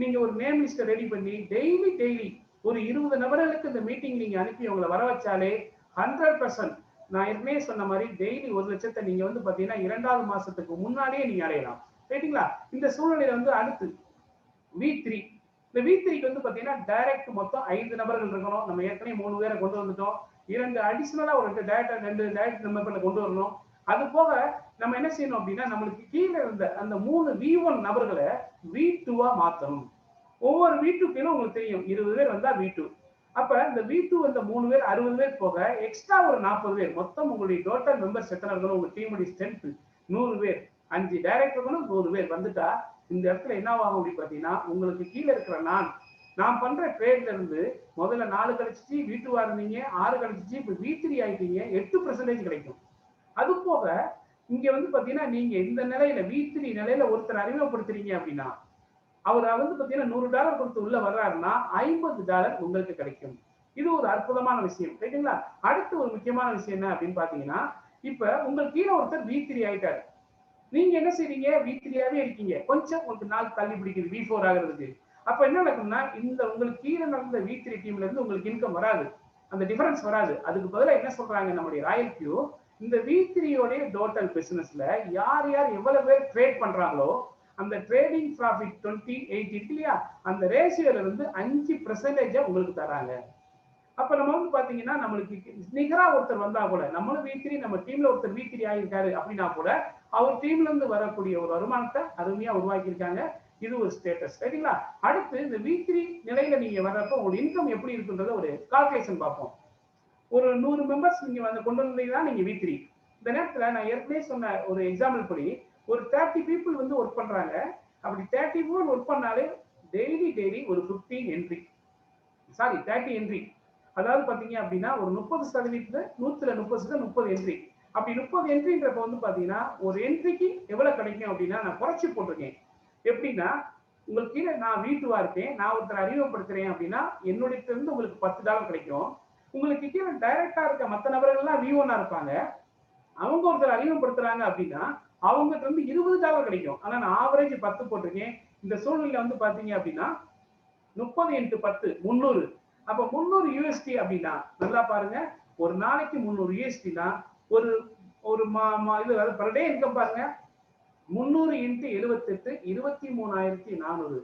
நீங்க ஒரு நேம் லிஸ்ட் ரெடி பண்ணி டெய்லி ஒரு 20 நபர்களுக்கு இந்த மீட்டிங் நீங்க அனுப்பி உங்களை வர வச்சாலே 100% நான் ஏற்கனவே சொன்ன மாதிரி டெய்லி 1 லட்சத்தை நீங்க வந்து பாத்தீங்கன்னா 2வது மாசத்துக்கு முன்னாடியே நீங்க அடையலாம். ரைட்டுங்களா. இந்த சூழ்நிலையில வந்து அடுத்து V3. இந்த V3க்கு வந்து பாத்தீங்கன்னா டைரக்ட் மொத்தம் 5 நபர்கள் இருக்கணும். நம்ம ஏற்கனவே 3 பேரை கொண்டு வந்துட்டோம். 2 அடிஷனலா ஒரு 2 டைரக்ட் நம்பர்ல கொண்டு வரணும். அது போக நம்ம என்ன செய்யணும் அப்படின்னா நம்மளுக்கு கீழே இருந்த அந்த 3 V1 நபர்களை V2வா மாத்தணும். ஒவ்வொரு V2க்கு உங்களுக்கு தெரியும் 20 பேர் வந்தா V2. அப்ப இந்த V2 வந்த 3 பேர் 60 பேர் போக எக்ஸ்ட்ரா ஒரு 40 பேர் மொத்தம் உங்களுடைய டோட்டல் மெம்பர்ஸ் எத்தனை இருக்கணும் உங்க டீமுடைய ஸ்ட்ரென்த் 100 பேர். 5 டைரக்ட் இருக்கணும் 100 பேர் வந்துட்டா இந்த இடத்துல என்ன ஆகும் அப்படின்னு பாத்தீங்கன்னா உங்களுக்கு கீழே இருக்கிற நான் பண்ற ட்ரேட்ல இருந்து முதல்ல 4 கிடைச்சிச்சு V2வா இருந்தீங்க 6 கிடைச்சிச்சு இப்ப V3 ஆயிட்டீங்க 8% கிடைக்கும். அது போக இங்க வந்து பாத்தீங்கன்னா நீங்க இந்த நிலையில V3 நிலையில ஒருத்தர் அறிமுகப்படுத்துறீங்க அப்படின்னா அவர் வந்து பாத்தீங்கன்னா $100 கொடுத்து உள்ள வர்றாருன்னா $50 உங்களுக்கு கிடைக்கும். இது ஒரு அற்புதமான விஷயம். ரைட்டுங்களா. அடுத்து ஒரு முக்கியமான விஷயம் என்ன அப்படின்னு பாத்தீங்கன்னா இப்ப உங்களுக்கு கீழே ஒருத்தர் V3 ஆயிட்டாரு. நீங்க என்ன செய்றீங்க V3ஆவே இருக்கீங்க. கொஞ்சம் உங்களுக்கு நாள் தள்ளி பிடிக்குது V4 ஆகிறதுக்கு. அப்ப என்ன நடக்கும்னா இந்த உங்களுக்கு கீழே நடந்த V3 டீம்ல இருந்து உங்களுக்கு இன்கம் வராது. அந்த டிஃபரன்ஸ் வராது. அதுக்கு பதிலா என்ன சொல்றாங்க நம்முடைய ராயல் கியூ இந்த V3யோட டோட்டல் பிசினஸ்ல யார் எவ்வளவு பேர் ட்ரேட் பண்றாங்களோ அந்த ட்ரேடிங் ப்ராஃபிட் 28 இருக்கு இல்லையா அந்த ரேஷியோல இருந்து 5% உங்களுக்கு தராங்க. அப்ப நம்ம வந்து பாத்தீங்கன்னா நம்மளுக்கு நிகரா ஒருத்தர் வந்தா கூட நம்மளும் V3 நம்ம டீம்ல ஒருத்தர் V3 ஆகியிருக்காரு அப்படின்னா கூட அவர் டீம்ல இருந்து வரக்கூடிய ஒரு வருமானத்தை அருமையா உருவாக்கி இருக்காங்க. இது ஒரு ஸ்டேட்டஸ். சரிங்களா. அடுத்து இந்த V3 நிலையில நீங்க வர்றப்ப உங்க இன்கம் எப்படி இருக்குன்றத ஒரு கால்குலேஷன் பார்ப்போம். ஒரு 100 மெம்பர்ஸ் நீங்க வந்து கொண்டு வந்தீங்கன்னா நீங்க V3. இந்த நேரத்துல நான் ஏற்கனவே சொன்ன ஒரு எக்ஸாம்பிள் படி ஒரு 30 பீப்புள் வந்து ஒர்க் பண்றாங்க. அப்படி 30 பீப்புள் ஒர்க் பண்ணாலே டெய்லி ஒரு 15 என்ட்ரி 30 என்ட்ரி. அதாவது பாத்தீங்க அப்படின்னா ஒரு 30% 30% என்ட்ரி. அப்படி 30 என்ட்ரின்றப்ப வந்து பாத்தீங்கன்னா ஒரு என்ட்ரிக்கு எவ்வளவு கிடைக்கும் அப்படின்னா நான் குறைச்சி போட்டிருக்கேன். எப்படின்னா உங்களுக்கு கீழே நான் V2வா இருப்பேன். நான் ஒருத்தர் அறிமுகப்படுத்துறேன் அப்படின்னா என்னுடைய இருந்து உங்களுக்கு $10 கிடைக்கும். உங்களுக்கு கீழே டைரக்டா இருக்க மற்ற நபர்கள் எல்லாம் V1ஆ இருப்பாங்க. அவங்க ஒருத்தர் அறிமுகப்படுத்துறாங்க அப்படின்னா அவங்களுக்கு வந்து $20 கிடைக்கும். ஆனா நான் ஆவரேஜ் 10 போட்டிருக்கேன். இந்த சூழ்நிலையில வந்து பாத்தீங்க அப்படின்னா 30 into 10 300. அப்ப 300 USD அப்படின்னா நல்லா பாருங்க ஒரு நாளைக்கு 300 யூஎஸ்டினா ஒரு ஒரு இது பர் டே இன்கம் பாருங்க 300 இன்ட்டு 78 23,400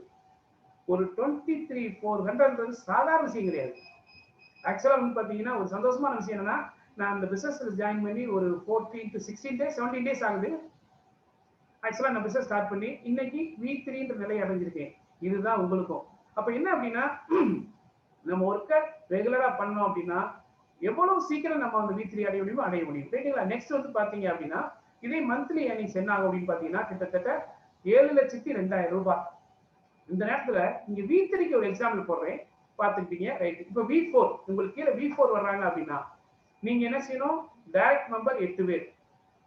ஒரு 23,400 சாதாரண விஷயம் கிடையாது. ஆக்சுவலா வந்து பாத்தீங்கன்னா ஒரு சந்தோஷமான விஷயம் என்னன்னா நான் அந்த பிசினஸ்ல ஜாயின் பண்ணி ஒரு 14 to 16 டேஸ் 17 டேஸ் ஆகுது. ஆக்சுவலா நான் பிசினஸ் ஸ்டார்ட் பண்ணி இன்னைக்கு V3ன்ற நிலை அடைஞ்சிருக்கேன். இதுதான் உங்களுக்கும். அப்ப என்ன அப்படின்னா நம்ம ஒர்க்கை ரெகுலரா பண்ணோம் அப்படின்னா எவ்வளவு சீக்கிரம் நம்ம அந்த V3 அடைய முடியுமோ அடைய முடியும். ரைட்டுங்களா? நெக்ஸ்ட் வந்து பாத்தீங்க அப்படின்னா இதே மந்த்லி ஏர்னிங்ஸ் என்ன ஆகும் அப்படின்னு பாத்தீங்கன்னா கிட்டத்தட்ட 7,02,000 ரூபாய். இந்த நேரத்துல இங்க V3க்கு ஒரு எக்ஸாம்பிள் போடுறேன் பாத்துக்கிட்டீங்க. ரைட். இப்ப V4 உங்களுக்கு கீழே V4 வர்றாங்க அப்படின்னா நீங்க என்ன செய்யணும்? டைரக்ட் மெம்பர் 8 பேர்.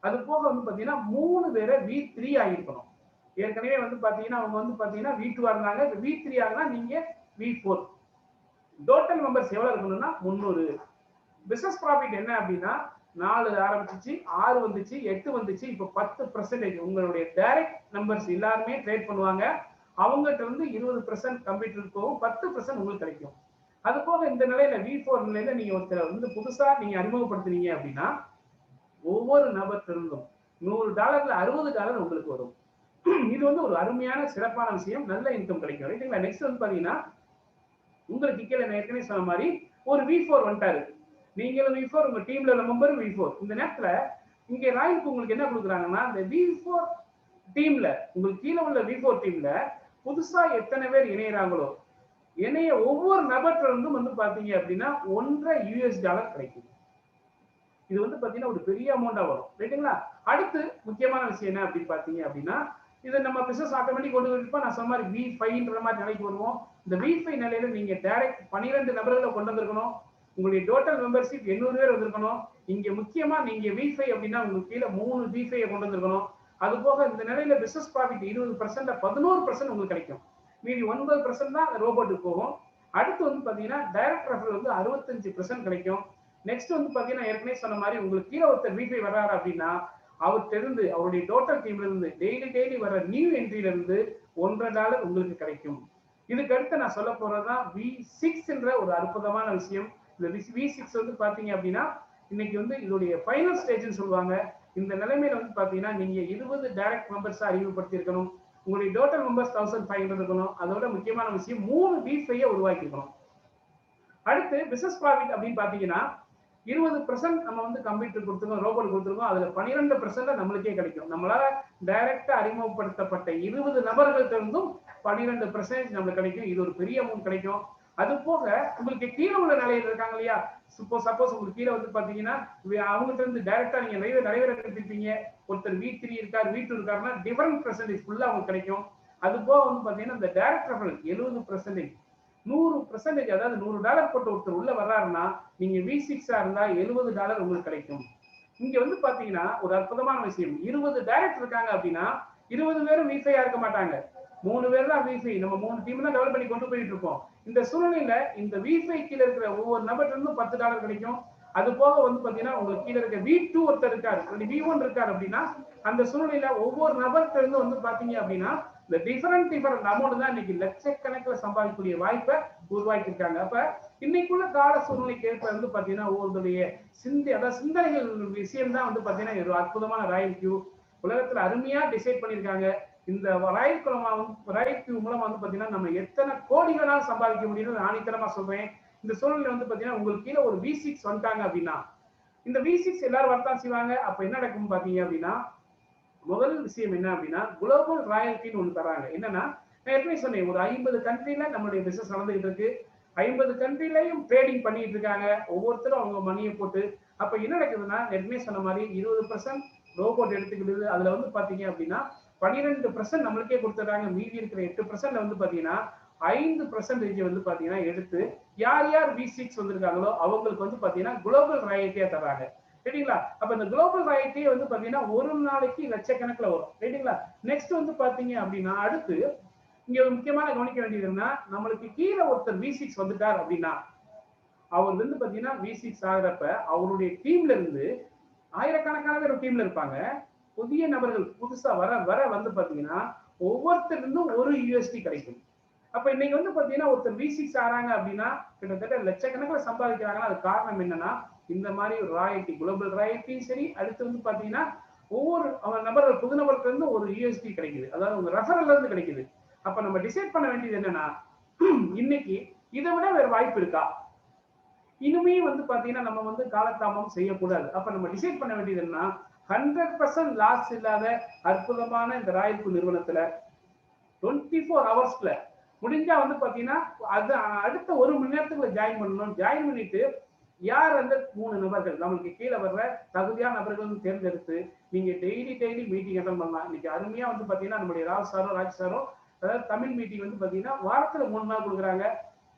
அது போக வந்து பாத்தீங்கன்னா 3 பேரை V3 ஆகிருக்கணும். ஏற்கனவே வந்து பாத்தீங்கன்னா அவங்க வந்து பாத்தீங்கன்னா V2 இருந்தாங்க. V3 ஆகுனா நீங்க V4. டோட்டல் மெம்பர்ஸ் எவ்வளவு இருக்கணும்னா 300. பிசினஸ் ப்ராஃபிட் என்ன அப்படின்னா 4 ஆரம்பிச்சிச்சு, 6 வந்துச்சு, 8 வந்துச்சு, இப்போ 10% உங்களுடைய டைரக்ட் நம்பர்ஸ் எல்லாருமே ட்ரேட் பண்ணுவாங்க. அவங்ககிட்ட இருந்து 20% கம்ப்யூட்டர் போகும், 10% உங்களுக்கு கிடைக்கும். அது போக இந்த நிலையில V4 நிலையில நீங்க ஒருத்தர் வந்து புதுசா நீங்க அறிமுகப்படுத்துறீங்க அப்படின்னா ஒவ்வொரு நபர்கிட்ட இருந்தும் $100 $60 உங்களுக்கு வரும். இது வந்து ஒரு அருமையான சிறப்பான விஷயம். நல்ல இன்கம் கிடைக்கும். ரைட்டுங்களா? நெக்ஸ்ட் வந்து பாத்தீங்கன்னா உங்களுக்கு கீழே நான் ஏற்கனவே சொன்ன மாதிரி ஒரு V4 வந்துட்டாரு. நீங்களும் V4 உங்க டீம்ல உள்ள மெம்பரும் V4. இந்த நேரத்துல இங்க ராயலுக்கு உங்களுக்கு என்ன கொடுக்குறாங்கன்னா இந்த V4 டீம்ல உங்களுக்கு கீழே உள்ள V4 டீம்ல புதுசா எத்தனை பேர் இணையறாங்களோ இணைய ஒவ்வொரு நபர்கிட்ட இருந்தும் வந்து பாத்தீங்க அப்படின்னா $1.5 கிடைக்கும். இது வந்து பாத்தீங்கன்னா ஒரு பெரிய அமௌண்டா வரும். ரைட்டுங்களா? அடுத்து முக்கியமான விஷயம் என்ன அப்படின்னு பாத்தீங்க அப்படின்னா இது நம்ம பிசினஸ் ஆட்டோமேட்டிக் கொண்டு வந்துருப்போம். நான் சொன்ன மாதிரி V5ன்ற மாதிரி நிலைக்கு வருவோம். இந்த V5 நிலையில நீங்க டைரக்ட் 12 நபர்களை கொண்டு வந்திருக்கணும். உங்களுடைய டோட்டல் மெம்பர்ஷிப் 800 பேர் வந்திருக்கணும். இங்க முக்கியமா நீங்க V5 அப்படின்னா உங்களுக்கு கீழே 3 V5 கொண்டு வந்திருக்கணும். அது போக இந்த நிலையில பிசினஸ் ப்ராஃபிட் 20% 11% உங்களுக்கு கிடைக்கும். மீதி 9% தான் ரோபோட்டுக்கு போகும். அடுத்து வந்து பாத்தீங்கன்னா டைரக்ட் ரெஃபரல் வந்து 65% கிடைக்கும். நெக்ஸ்ட் வந்து பாத்தீங்கன்னா ஏற்கனவே சொன்ன மாதிரி உங்களுக்கு கீழே ஒருத்தர் V5 வர்றாரு அப்படின்னா அவர்கிட்ட இருந்து அவருடைய டோட்டல் டீம்ல இருந்து டெய்லி வர நியூ என்ட்ரில இருந்து $1.5 உங்களுக்கு கிடைக்கும். இதுக்கு அடுத்து நான் சொல்ல போறதுதான் V6ன்ற ஒரு அற்புதமான விஷயம். இந்த V6 வந்து பாத்தீங்க அப்படின்னா இன்னைக்கு வந்து இதோடைய ஃபைனல் ஸ்டேஜ்னு சொல்லுவாங்க. இந்த நிலைமையில வந்து பாத்தீங்கன்னா நீங்க 20 டைரக்ட் மெம்பர்ஸ் அறிமுகப்படுத்தி இருக்கணும். உங்களுடைய டோட்டல் மெம்பர்ஸ் 1500 இருக்கணும். அதோட முக்கியமான விஷயம் 3 V5 உருவாக்கி இருக்கணும். அடுத்து பிசினஸ் ப்ராஃபிட் அப்படின்னு பாத்தீங்கன்னா 20% நம்ம வந்து கம்ப்யூட்டர் கொடுத்துருக்கோம், ரோபோட் கொடுத்துருக்கோம். அதுல 12% நம்மளுக்கே கிடைக்கும். நம்மளால டைரக்டா அறிமுகப்படுத்தப்பட்ட 20 நபர்கள்ட்ட இருந்தும் 12% நம்மளுக்கு கிடைக்கும். இது ஒரு பெரிய அமௌண்ட் கிடைக்கும். அது போக உங்களுக்கு கீழே உள்ள நிலையில இருக்காங்க இல்லையா? சப்போஸ் உங்களுக்கு கீழே வந்து பாத்தீங்கன்னா அவங்ககிட்ட இருந்து டைரக்டா நீங்க நிறைவேற்றிருப்பீங்க. ஒருத்தர் V3 இருக்கார், V2 இருக்காருன்னா டிஃபரெண்ட் பெர்சன்டேஜ் ஃபுல்லா உங்களுக்கு கிடைக்கும். அது போக வந்து பாத்தீங்கன்னா இந்த டைரக்ட் ரெஃபரல் 70%, 100%, அதாவது $100 போட்டு ஒருத்தர் உள்ள வர்றாருன்னா நீங்க V6 இருந்தா $70 உங்களுக்கு கிடைக்கும். இங்க வந்து பாத்தீங்கன்னா ஒரு அற்புதமான விஷயம் 20 டைரக்ட் இருக்காங்க அப்படின்னா 20 பேரும் V5 இருக்க மாட்டாங்க. 3 பேர் தான் V5. நம்ம 3 டீம் தான் டெவலப் பண்ணி கொண்டு போயிட்டு இருக்கோம். இந்த சூழ்நிலையில இந்த V5 கீழ இருக்கிற ஒவ்வொரு நபர்கிட்ட இருந்தும் $10 கிடைக்கும். அது போக வந்து பாத்தீங்கன்னா உங்களுக்கு கீழே இருக்க V2 ஒருத்தர் இருக்காரு, V1 இருக்காரு அப்படின்னா அந்த சூழ்நிலையில ஒவ்வொரு நபர்கிட்ட இருந்து வந்து பாத்தீங்க அப்படின்னா இந்த டிஃபரெண்ட் அமௌண்ட் தான் இன்னைக்கு லட்சக்கணக்கில் சம்பாதிக்கக்கூடிய வாய்ப்பை உருவாக்கி இருக்காங்க. அப்ப இன்னைக்குள்ள கால சூழ்நிலைக்கு ஏற்ப வந்து பாத்தீங்கன்னா ஒவ்வொருடைய சிந்தனைகள் விஷயம் தான் வந்து பாத்தீங்கன்னா ஒரு அற்புதமான ராயல் கியூ உலகத்துல அருமையா டிசைட் பண்ணியிருக்காங்க. இந்த ராயல் கியூ மூலம் வந்து பாத்தீங்கன்னா நம்ம எத்தனை கோடிகளால் சம்பாதிக்க முடியும்னு ஆணித்தரமா சொல்றேன். இந்த சூழ்நிலை வந்து பாத்தீங்கன்னா உங்களுக்கு கீழே ஒரு V6 வந்துட்டாங்க அப்படின்னா இந்த V6 எல்லாரும் வரத்தான் செய்வாங்க. அப்ப என்ன நடக்கும் பாத்தீங்க அப்படின்னா முதல் விஷயம் என்ன அப்படின்னா குளோபல் ராயல்டின்னு ஒண்ணு தராங்க. என்னன்னா நான் ஏற்கனவே சொன்னேன் ஒரு 50 கண்ட்ரில நம்மளுடைய பிசினஸ் நடந்துகிட்டு இருக்கு. 50 கண்ட்ரிலையும் ட்ரேடிங் பண்ணிட்டு இருக்காங்க. ஒவ்வொருத்தரும் அவங்க மணியை போட்டு அப்ப என்ன நடக்குதுன்னா ஏற்கனவே சொன்ன மாதிரி 20% ரோபோட் எடுத்துக்கிடுது. அதுல வந்து பாத்தீங்க அப்படின்னா 12% நம்மளுக்கே கொடுத்துறாங்க. மீதி இருக்கிற 8% வந்து பாத்தீங்கன்னா 5% வந்து பாத்தீங்கன்னா எடுத்து யார் V6 வந்திருக்காங்களோ அவங்களுக்கு வந்து பாத்தீங்கன்னா குளோபல் ராயல்டியா தர்றாங்க. சரிங்களா? அப்ப இந்த குளோபல் ராயல்டியே வந்து பாத்தீங்கன்னா ஒரு நாளைக்கு லட்சக்கணக்கில் வரும். சரிங்களா? நெக்ஸ்ட் வந்து பாத்தீங்க அப்படின்னா அடுத்து இங்க ஒரு முக்கியமான கவனிக்க வேண்டியது என்ன, நம்மளுக்கு கீழே ஒருத்தர் V6 வந்துட்டார் அப்படின்னா அவர் வந்து பாத்தீங்கன்னா V6 ஆகிறப்ப அவருடைய டீம்ல இருந்து ஆயிரக்கணக்கான பேர் டீம்ல இருப்பாங்க. புதிய நபர்கள் புதுசா வர வந்து பாத்தீங்கன்னா ஒவ்வொருத்தர் இருந்தும் ஒரு USD கிடைக்கும். அப்ப இன்னைக்கு வந்து பாத்தீங்கன்னா ஒருத்தர் V6 ஆறாங்க அப்படின்னா கிட்டத்தட்ட லட்சக்கணக்கில் சம்பாதிக்கிறாங்கன்னா அது காரணம் என்னன்னா இந்த மாதிரி ஒரு ராயல்டி, குளோபல் ராயல்ட்டியும் சரி, அடுத்து வந்து பாத்தீங்கன்னா ஒவ்வொரு நபர்கள் புது நபருக்கு இருந்து ஒரு யூஎஸ்டி கிடைக்குது, அதாவது உங்க ரெஃபரல்ல இருந்து கிடைக்குது. அப்ப நம்ம டிசைட் பண்ண வேண்டியது என்னன்னா, இன்னைக்கு இதை விட வேற வாய்ப்பு இருக்கா? இனிமே வந்து பாத்தீங்கன்னா நம்ம வந்து காலதாமம் செய்யக்கூடாது. அப்ப நம்ம டிசைட் பண்ண வேண்டியது என்ன, 100% லாஸ் இல்லாத அற்புதமான இந்த ராயல்பூர் நிறுவனத்துல 24 ஹவர்ஸ்ல முடிஞ்சா வந்து பாத்தீங்கன்னா அது அடுத்த 1 மணி நேரத்துக்குள்ள ஜாயின் பண்ணணும். ஜாயின் பண்ணிட்டு யார் அந்த 3 நபர்கள் நம்மளுக்கு கீழே வர்ற தகுதியான நபர்கள் தேர்ந்தெடுத்து நீங்க டெய்லி மீட்டிங் அட்டன் பண்ணலாம். இன்னைக்கு அருமையா வந்து பாத்தீங்கன்னா நம்முடைய ராஜ் சாரோ அதாவது தமிழ் மீட்டிங் வந்து பாத்தீங்கன்னா வாரத்துல 3 நாள் கொடுக்குறாங்க.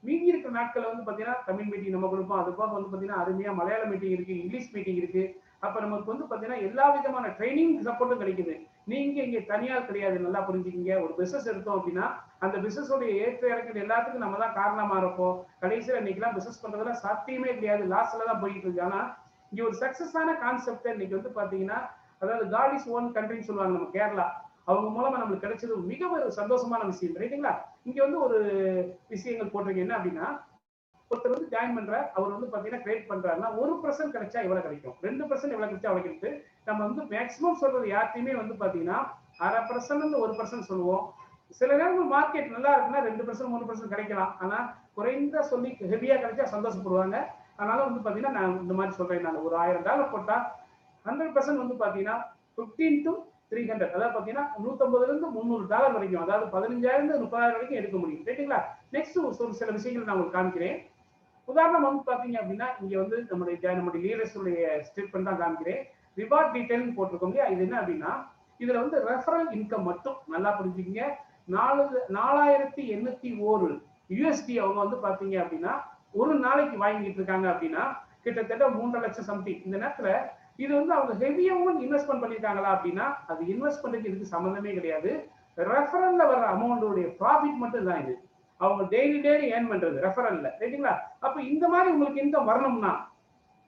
மீதி இருக்கிற நாட்கள் வந்து பாத்தீங்கன்னா தமிழ் மீட்டிங் நம்ம கொடுப்போம். அது போக வந்து பாத்தீங்கன்னா அருமையா மலையாள மீட்டிங் இருக்கு, இங்கிலீஷ் மீட்டிங் இருக்கு. அப்ப நமக்கு வந்து பாத்தீங்கன்னா எல்லா விதமான ட்ரைனிங் சப்போர்ட்டும் கிடைக்குது. நீங்க இங்க தனியார் கிடையாது, நல்லா புரிஞ்சுக்கிங்க. ஒரு பிசினஸ் எடுத்தோம் அப்படின்னா அந்த பிசினஸ் உடைய ஏற்ற இறக்கங்கள் எல்லாத்துக்கும் நம்ம தான் காரணமா இருப்போம். கடைசியில் இன்னைக்கெல்லாம் பிசினஸ் பண்றதுல சாத்தியமே கிடையாது, லாஸ்ல தான் போயிட்டு இருக்கு. ஆனா இங்க ஒரு சக்சஸான கான்செப்ட் இன்னைக்கு வந்து பாத்தீங்கன்னா, அதாவது காட் இஸ் ஒன் கண்ட்ரின்னு சொல்லுவாங்க நம்ம கேரளா, அவங்க மூலமா நம்மளுக்கு கிடைச்சது மிக ஒரு சந்தோஷமான விஷயம், ரைட்டுங்களா? இங்க வந்து ஒரு விஷயங்கள் போட்டிருக்கு என்ன அப்படின்னா, ஒருத்தர் வந்து ஜாயின் பண்ற அவர் வந்து பாத்தீங்கன்னா கிரியேட் பண்றாருன்னா 1% கிடைச்சா எவ்வளவு கிடைக்கும், 2% எவ்வளவு கிடைச்சா அவ்வளவு கிடைத்து நம்ம வந்து மேக்சிமம் சொல்றது யார்ட்டையுமே வந்து பாத்தீங்கன்னா 1/2% 1% சொல்லுவோம். சில நேரங்கள் மார்க்கெட் நல்லா இருக்குன்னா 2% 3% கிடைக்கலாம். ஆனா குறைந்த சொல்லி ஹெவியா கிடைச்சா சந்தோஷப்படுவாங்க. அதனால வந்து பாத்தீங்கன்னா நான் இந்த மாதிரி சொல்றேன், நான் ஒரு $1000 போட்டா 100% வந்து பாத்தீங்கன்னா 15 to 300, அதாவது பாத்தீங்கன்னா $150 to $300 வரைக்கும், அதாவது 15,000 to 30,000 வரைக்கும் எடுக்க முடியும், ரைட்டுங்களா? நெக்ஸ்ட் ஒரு சில விஷயங்கள் நான் உங்களுக்கு காமிக்கிறேன். உதாரணம் வந்து பாத்தீங்க அப்படின்னா இங்க வந்து நம்முடைய லீடர்ஸ் ஸ்டேட்மெண்ட் தான் காமிக்கிறேன். ரிவார்ட் டீடைல் போட்டிருக்கோம் இல்லையா, இது என்ன அப்படின்னா இதுல வந்து ரெஃபரல் இன்கம் மட்டும் நல்லா புரிஞ்சுக்கீங்க. 4,801 யூஎஸ்டி அவங்க வந்து பாத்தீங்க அப்படின்னா ஒரு நாளைக்கு வாங்கிட்டு இருக்காங்க அப்படின்னா கிட்டத்தட்ட 3.5 லட்சம் சம்திங். இந்த நேரத்துல இது வந்து அவங்க ஹெவியாவும் இன்வெஸ்ட்மெண்ட் பண்ணிருக்காங்களா அப்படின்னா அது இன்வெஸ்ட்மெண்ட்டுக்கு இதுக்கு சம்பந்தமே கிடையாது. ரெஃபரல்ல வர்ற அமௌண்டோடைய ப்ராஃபிட் மட்டும் தான் இது. அவங்க டெய்லி ஏர்ன் பண்றது ரெஃபரல்ல, ரைட்டுங்களா? அப்ப இந்த மாதிரி உங்களுக்கு இன்கம் வரணும்னா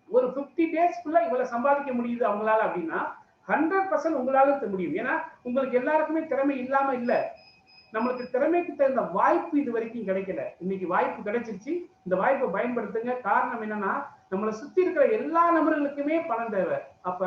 ஒரு 50 டேஸ்க்குள்ள இவ்வளவு சம்பாதிக்க முடியுது அவங்களால அப்படின்னா 100% உங்களால முடியும். ஏன்னா உங்களுக்கு எல்லாருக்குமே திறமை இல்லாம இல்ல, நம்மளுக்கு திறமைக்கு தகுந்த வாய்ப்பு இது வரைக்கும் கிடைக்கல. இன்னைக்கு வாய்ப்பு கிடைச்சிருச்சு, இந்த வாய்ப்பை பயன்படுத்துங்க. காரணம் என்னன்னா நம்மளை சுத்தி இருக்கிற எல்லா நபர்களுக்குமே பணம் தேவை. அப்ப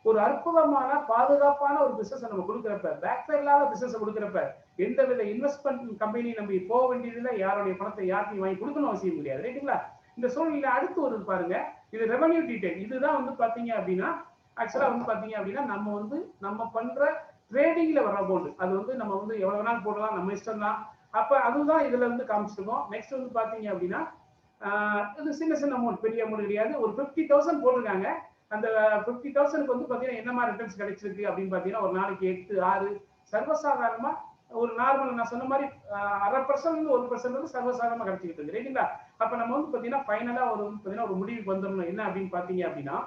ஒரு அற்புதமான பாதுகாப்பான ஒரு பிசினஸ் நம்ம கொடுக்குறப்ப, பேக்ஃபயர் இல்லாத பிசினஸ் கொடுக்குறப்ப எந்த வித இன்வெஸ்ட்மெண்ட் கம்பெனி நம்ம போக வேண்டியதில்லை, யாருடைய பணத்தை யாருக்கும் வாங்கி கொடுக்கணும் அவசியம் கிடையாது, ரைட்டுங்களா? இந்த சூழ்நிலை அடுத்து ஒரு பாருங்க, இது ரெவன்யூ டீடைல். இதுதான் வந்து பாத்தீங்க அப்படின்னா ஆக்சுவலா வந்து பாத்தீங்க அப்படின்னா நம்ம பண்ற ட்ரேடிங்ல வர அமௌண்ட், அது வந்து நம்ம வந்து எவ்வளவு நாள் போடலாம், நம்ம இஷ்டம் தான். அப்ப அதுதான் இதுல வந்து காமிச்சிருக்கோம். நெக்ஸ்ட் வந்து பாத்தீங்க அப்படின்னா இது சின்ன அமௌண்ட், பெரிய அமௌண்ட் கிடையாது. ஒரு 50,000 போட்டிருக்காங்க. அந்த 50,000க்கு வந்து பாத்தீங்கன்னா என்ன மாதிரி ரிட்டர்ன்ஸ் கிடைச்சிருக்கு அப்படின்னு பாத்தீங்கன்னா ஒரு நாளைக்கு 8, 6 சர்வசாதாரணமா ஒரு நார்மல் நான் சொன்ன மாதிரி 1/2% 1% சர்வசாதாரணமா கிடைச்சிக்கிட்டு இருக்கு, ரைட்டுங்களா? அப்ப நம்ம வந்து பாத்தீங்கன்னா ஃபைனலா ஒரு முடிவுக்கு வந்துடணும். என்ன அப்படின்னு பாத்தீங்க அப்படின்னா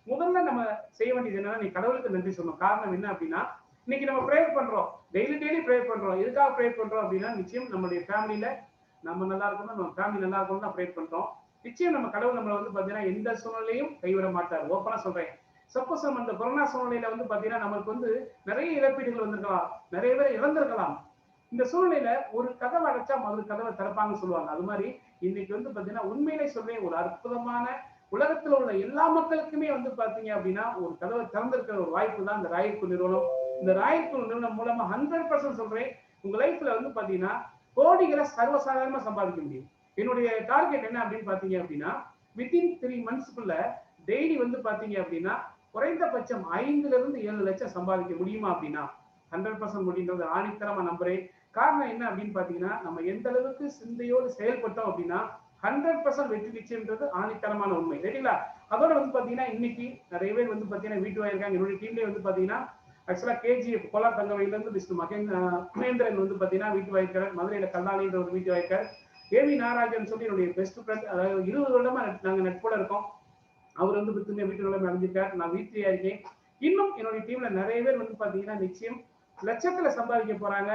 முதல்ல நம்ம செய்ய வேண்டியது என்னன்னா நீ கடவுளுக்கு நன்றி சொல்லணும். காரணம் என்ன அப்படின்னா இன்னைக்கு நம்ம ப்ரேயர் பண்றோம், டெய்லி ப்ரேயர் பண்றோம். எதுக்காக ப்ரேயர் பண்றோம் அப்படின்னா நிச்சயம் நம்மளுடைய ஃபேமிலியில நம்ம நல்லா இருக்கணும், நம்ம ஃபேமிலி நல்லா இருக்கணும் தான் ப்ரேயர் பண்றோம். நிச்சயம் நம்ம கடவுள் நம்மளை வந்து பாத்தீங்கன்னா எந்த சூழ்நிலையும் கைவிட மாட்டார். ஓப்பனா சொல்றேன். சப்போஸ் நம்ம அந்த கொரோனா சூழ்நிலையில வந்து பாத்தீங்கன்னா நமக்கு வந்து நிறைய இழப்பீடுகள் வந்திருக்கலாம், நிறைய பேர் இழந்திருக்கலாம். இந்த சூழ்நிலையில ஒரு கதவை அடைச்சா மறு கதவை திறப்பாங்கன்னு சொல்லுவாங்க. அது மாதிரி இன்னைக்கு வந்து பாத்தீங்கன்னா உண்மையிலே சொல்றேன், ஒரு அற்புதமான உலகத்துல உள்ள எல்லா மக்களுக்குமே வந்து பாத்தீங்க அப்படின்னா ஒரு கதவை திறந்திருக்கிற ஒரு வாய்ப்பு தான் இந்த ராயல்பூர் நிறுவனம். இந்த ராயல்பூர் நிறுவனம் மூலமா 100% சொல்றேன், உங்க லைஃப்ல வந்து பாத்தீங்கன்னா கோடிகளை சர்வசாதாரணமா சம்பாதிக்க முடியும். என்னுடைய டார்கெட் என்ன அப்படின்னு பாத்தீங்க அப்படின்னா வித்தின் 3 மந்த்ஸ்க்குள்ள டெய்லி வந்து பாத்தீங்க அப்படின்னா குறைந்தபட்சம் 5 to 7 லட்சம் சம்பாதிக்க முடியுமா அப்படின்னா 100% முடியுன்றது ஆணித்தரமா நம்புறேன். காரணம் என்ன அப்படின்னு பாத்தீங்கன்னா நம்ம எந்த அளவுக்கு சிந்தையோடு செயல்பட்டோம் அப்படின்னா 100% வெற்றி நிச்சயம்ன்றது ஆணித்தரமான உண்மை, ரைட்டுங்களா? அதோட வந்து பாத்தீங்கன்னா இன்னைக்கு நிறைய பேர் வந்து பாத்தீங்கன்னா வீட்டு வாயிருக்காங்க. என்னுடைய டீம்லயே வந்து பாத்தீங்கன்னா ஆக்சுவலா கேஜிஎஃப் கோலார் தங்கவையில இருந்து மிஸ்டர் மகேந்திரன் வந்து பாத்தீங்கன்னா வீட்டு வாயிருக்காரு. மதுரையில கல்லாணின்ற ஒரு வீட்டு வாயிருக்காரு. ஏவி நாராஜன் சொல்லி என்னுடைய பெஸ்ட் ஃப்ரெண்ட், அதாவது 20 வருடமா நாங்க நட்போட இருக்கோம். அவர் வந்து வீட்டு நிலைமை அடைஞ்சிருக்காரு. நான் வீட்லயே இருக்கேன். இன்னும் என்னுடைய டீம்ல நிறைய பேர் வந்து பாத்தீங்கன்னா நிச்சயம் லட்சத்துல சம்பாதிக்க போறாங்க.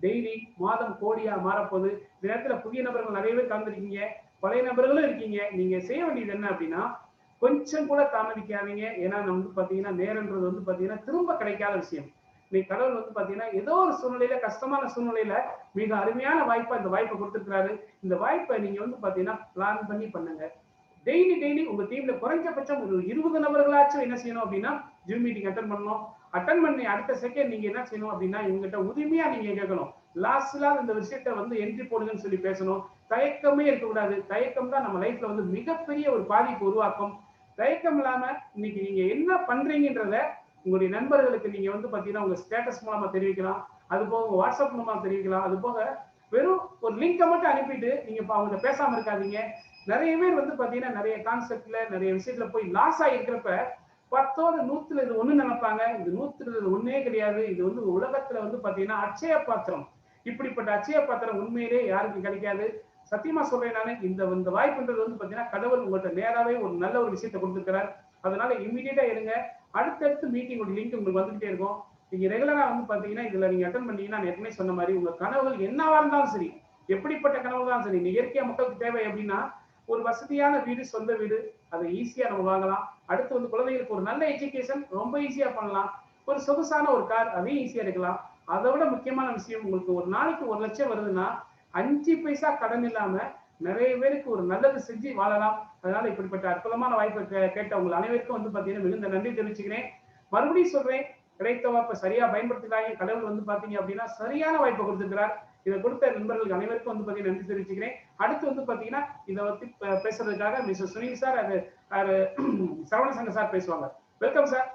டெய்லி மாதம் கோடியா மாறப்போகுது. இந்த நேரத்துல புதிய நபர்கள் நிறைய பேர் கலந்துருக்கீங்க, பழைய நபர்களும் இருக்கீங்க. நீங்க செய்ய வேண்டியது என்ன அப்படின்னா கொஞ்சம் கூட தாமதிக்காதீங்க. ஏன்னா நம்ம வந்து பாத்தீங்கன்னா நேரம்ன்றது வந்து பாத்தீங்கன்னா திரும்ப கிடைக்காத விஷயம். இன்னைக்கு கடவுள் வந்து பாத்தீங்கன்னா ஏதோ ஒரு சூழ்நிலையில, கஷ்டமான சூழ்நிலையில மிக அருமையான வாய்ப்பா இந்த வாய்ப்பை கொடுத்துருக்காரு. இந்த வாய்ப்பை நீங்க வந்து பாத்தீங்கன்னா பிளான் பண்ணி பண்ணுங்க. டெய்லி உங்க டீம்ல குறைஞ்சபட்சம் ஒரு 20 நபர்களாச்சும் என்ன செய்யணும் அப்படின்னா ஜூம் மீட்டிங் அட்டன் பண்ணணும். அட்டன் பண்ணி அடுத்த செகண்ட் நீங்க என்ன செய்யணும் அப்படின்னா இவங்ககிட்ட உரிமையா நீங்க கேட்கணும். லாஸ்ட்ல இந்த விஷயத்த வந்து என்ட்ரி போடுங்கன்னு சொல்லி பேசணும். தயக்கமே இருக்கக்கூடாது. தயக்கம் தான் நம்ம லைஃப்ல வந்து மிகப்பெரிய ஒரு பாதிப்பு உருவாக்கும். தயக்கம் இல்லாம இன்னைக்கு நீங்க என்ன பண்றீங்கன்றத உங்களுடைய நண்பர்களுக்கு நீங்க வந்து பாத்தீங்கன்னா உங்க ஸ்டேட்டஸ் மூலமா தெரிவிக்கலாம். அது போக உங்க வாட்ஸ்அப் மூலமா தெரிவிக்கலாம். அது போக வெறும் ஒரு லிங்கை மட்டும் அனுப்பிட்டு நீங்க அவங்க பேசாம இருக்காதீங்க. நிறைய பேர் வந்து பாத்தீங்கன்னா நிறைய கான்செப்ட்ல நிறைய விஷயத்துல போய் லாஸ் ஆகிருக்கிறப்ப 10 100 இது ஒண்ணு நினைப்பாங்க. இது 100 ஒண்ணே கிடையாது. இது வந்து உலகத்துல வந்து பாத்தீங்கன்னா அட்சய பாத்திரம். இப்படிப்பட்ட அட்சய பாத்திரம் உண்மையிலே யாருக்கும் கிடைக்காது. சத்தியமா சொல்றேன் நானு. இந்த வாய்ப்புன்றது வந்து பாத்தீங்கன்னா கடவுள் உங்கள்கிட்ட நேராவே ஒரு நல்ல ஒரு விஷயத்தை கொடுத்துருக்கிறார். அதனால இம்மிடியட்டா இருங்க. அடுத்தடுத்து மீட்டிங் ஒரு லிங்க் உங்களுக்கு வந்துகிட்டே இருக்கும். நீங்க ரெகுலரா வந்து பாத்தீங்கன்னா இதுல நீங்க அட்டன் பண்ணீங்கன்னா ஏற்கனவே சொன்ன மாதிரி உங்க கனவுகள் என்னவா இருந்தாலும் சரி, எப்படிப்பட்ட கனவு தான் சரி, இயற்கையா மக்களுக்கு தேவை அப்படின்னா ஒரு வசதியான வீடு, சொந்த வீடு, அதை ஈஸியா நம்ம வாங்கலாம். அடுத்து வந்து குழந்தைகளுக்கு ஒரு நல்ல எஜுகேஷன் ரொம்ப ஈஸியா பண்ணலாம். ஒரு சொகுசான ஒரு கார், அதையும் ஈஸியா எடுக்கலாம். அதை விட முக்கியமான விஷயம், உங்களுக்கு ஒரு நாளைக்கு 1 லட்சம் வருதுன்னா 5 பைசா கடன் இல்லாம நிறைய பேருக்கு ஒரு நல்லது செஞ்சு வாழலாம். அதனால இப்படிப்பட்ட அற்புதமான வாய்ப்பை கேட்ட உங்கள் அனைவருக்கும் வந்து பாத்தீங்கன்னா மிகுந்த நன்றி தெரிவிச்சுக்கிறேன். மறுபடியும் சொல்றேன், கிடைத்த வாய்ப்பை சரியா பயன்படுத்தினாங்க. கடவுள் வந்து பாத்தீங்க அப்படின்னா சரியான வாய்ப்பை கொடுத்திருக்கிறார். இதை கொடுத்த நண்பர்களுக்கு அனைவருக்கும் வந்து பாத்தீங்கன்னா நன்றி தெரிவிச்சுக்கிறேன். அடுத்து வந்து பாத்தீங்கன்னா இதை பத்தி பேசுறதுக்காக மிஸ்டர் சுனில் சார், அது சரவணசங்கர் சார் பேசுவாங்க. Welcome sir.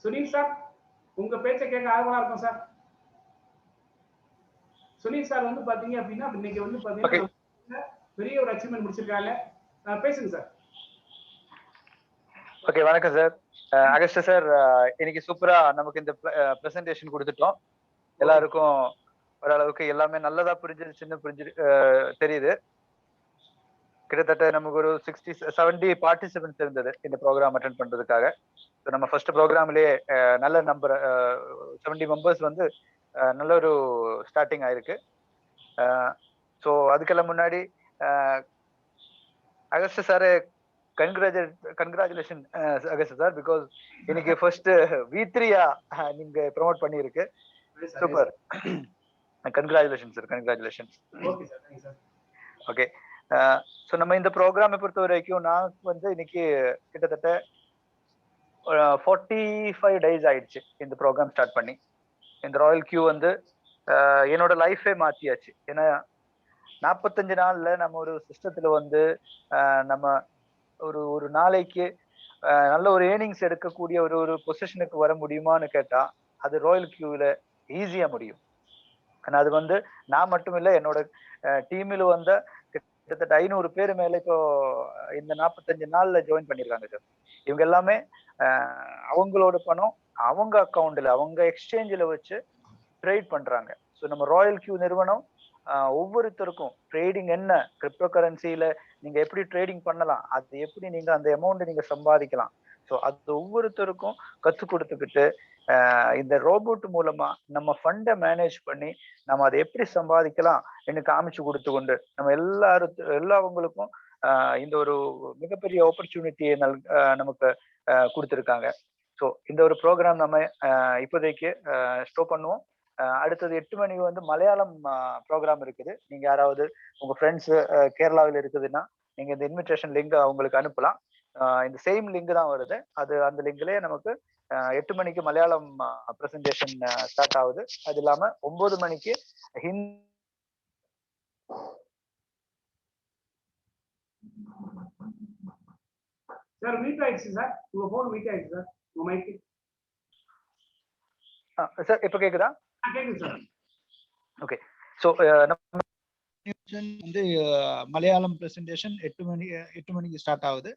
சுனில் சார், உங்க பேச்சை கேட்க ஆர்வமா இருக்கும் சார். சுனில் சார் வந்து பாத்தீங்க அப்படின்னா இன்னைக்கு வந்து பாத்தீங்கன்னா பெரிய ஒரு அச்சீவ்மெண்ட் முடிச்சிருக்காங்க. பேசுங்க சார். ஓகே, வணக்கம் சார். அகஸ்ட் சார், இன்னைக்கு சூப்பரா நமக்கு இந்த பிரசன்டேஷன் கொடுத்துட்டோம். எல்லாருக்கும் ஓரளவுக்கு எல்லாமே நல்லதா புரிஞ்சு தெரியுது. கிட்டத்தட்ட நமக்கு ஒரு 60-70 பார்ட்டிசிபென்ட்ஸ் இருந்தது இந்த ப்ரோக்ராம் அட்டென்ட் பண்றதுக்காக. நம்ம ஃபர்ஸ்ட் ப்ரோக்ராம்லயே நல்ல நம்பர் 70 மெம்பர்ஸ் வந்து நல்ல ஒரு ஸ்டார்டிங் ஆயிருக்கு. ஸோ அதுக்கெல்லாம் முன்னாடி August sir congratulation August sir, because இன்னைக்கு ஃபர்ஸ்ட் V3-யா நீங்க ப்ரோமோட் பண்ணிருக்கு. Super, congratulation sir, congratulation. Okay, so நம்ம இந்த ப்ரோக்ராமை பொறுத்த வரைக்கும் நான் வந்து இன்னைக்கு கிட்டத்தட்ட 45 days ஆயிடுச்சு இந்த ப்ரோக்ராம் ஸ்டார்ட் பண்ணி. இந்த ராயல் கியூ வந்து என்னோட லைஃபே மாத்தியாச்சு. ஏன்னா 45 நாள்ல நம்ம ஒரு சிஸ்டத்துல வந்து நம்ம ஒரு நாளைக்கு நல்ல ஒரு ஏர்னிங்ஸ் எடுக்கக்கூடிய ஒரு பொசிஷனுக்கு வர முடியுமான்னு கேட்டா அது ராயல் கியூல ஈஸியா முடியும். ஆனா அது வந்து நான் மட்டும் இல்லை, என்னோட டீமில் வந்த கிட்டத்தட்ட 500 பேர் மேல இப்போ இந்த 45 நாள்ல ஜாயின் பண்ணிருக்காங்க சார். இவங்க எல்லாமே அவங்களோட பணம் அவங்க அக்கௌண்ட்ல அவங்க எக்ஸ்சேஞ்சில் வச்சு ட்ரேட் பண்றாங்க. ஸோ நம்ம ராயல் கியூ நிறுவனம் ஒவ்வொருத்தருக்கும் ட்ரேடிங் என்ன, கிரிப்டோ கரன்சியில நீங்க எப்படி ட்ரேடிங் பண்ணலாம், அது எப்படி நீங்க அந்த அமௌண்ட் நீங்க சம்பாதிக்கலாம், ஸோ அது ஒவ்வொருத்தருக்கும் கற்றுக் கொடுத்துக்கிட்டு இந்த ரோபோட் மூலமா நம்ம ஃபண்டை மேனேஜ் பண்ணி நம்ம அதை எப்படி சம்பாதிக்கலாம் என்று காமிச்சு கொடுத்து கொண்டு நம்ம எல்லாவங்களுக்கும் இந்த ஒரு மிகப்பெரிய ஆப்பர்ச்சுனிட்டியை நமக்கு கொடுத்துருக்காங்க. ஸோ இந்த ஒரு ப்ரோக்ராம் நம்ம இப்போதைக்கு ஸ்டாப் பண்ணுவோம். அடுத்தது 8 மணிக்கு வந்து மலையாளம் ப்ரோக்ராம் இருக்குது. நீங்க யாராவது உங்க ஃப்ரெண்ட்ஸ் கேரளாவில் இருக்குதுன்னா நீங்க இந்த இன்விடேஷன் லிங்க் அவங்களுக்கு அனுப்பலாம். இந்த சேம் லிங்க் தான் வருது. அது அந்த லிங்க்லயே நமக்கு 8 மணிக்கு மலையாளம் பிரசன்டேஷன் ஸ்டார்ட் ஆகுது. அது இல்லாம 9 மணிக்கு ஹிந்தி. சார் மீட் ஆயிடுச்சு சார், உங்க போன் மீட் ஆயிடுச்சு சார், உங்க மைக். சார் இப்ப கேக்குதா? கேக்குது சார். ஓகே, ஸோ நம்ம வந்து மலையாளம் பிரசன்டேஷன் 8 மணிக்கு ஸ்டார்ட் ஆகுது.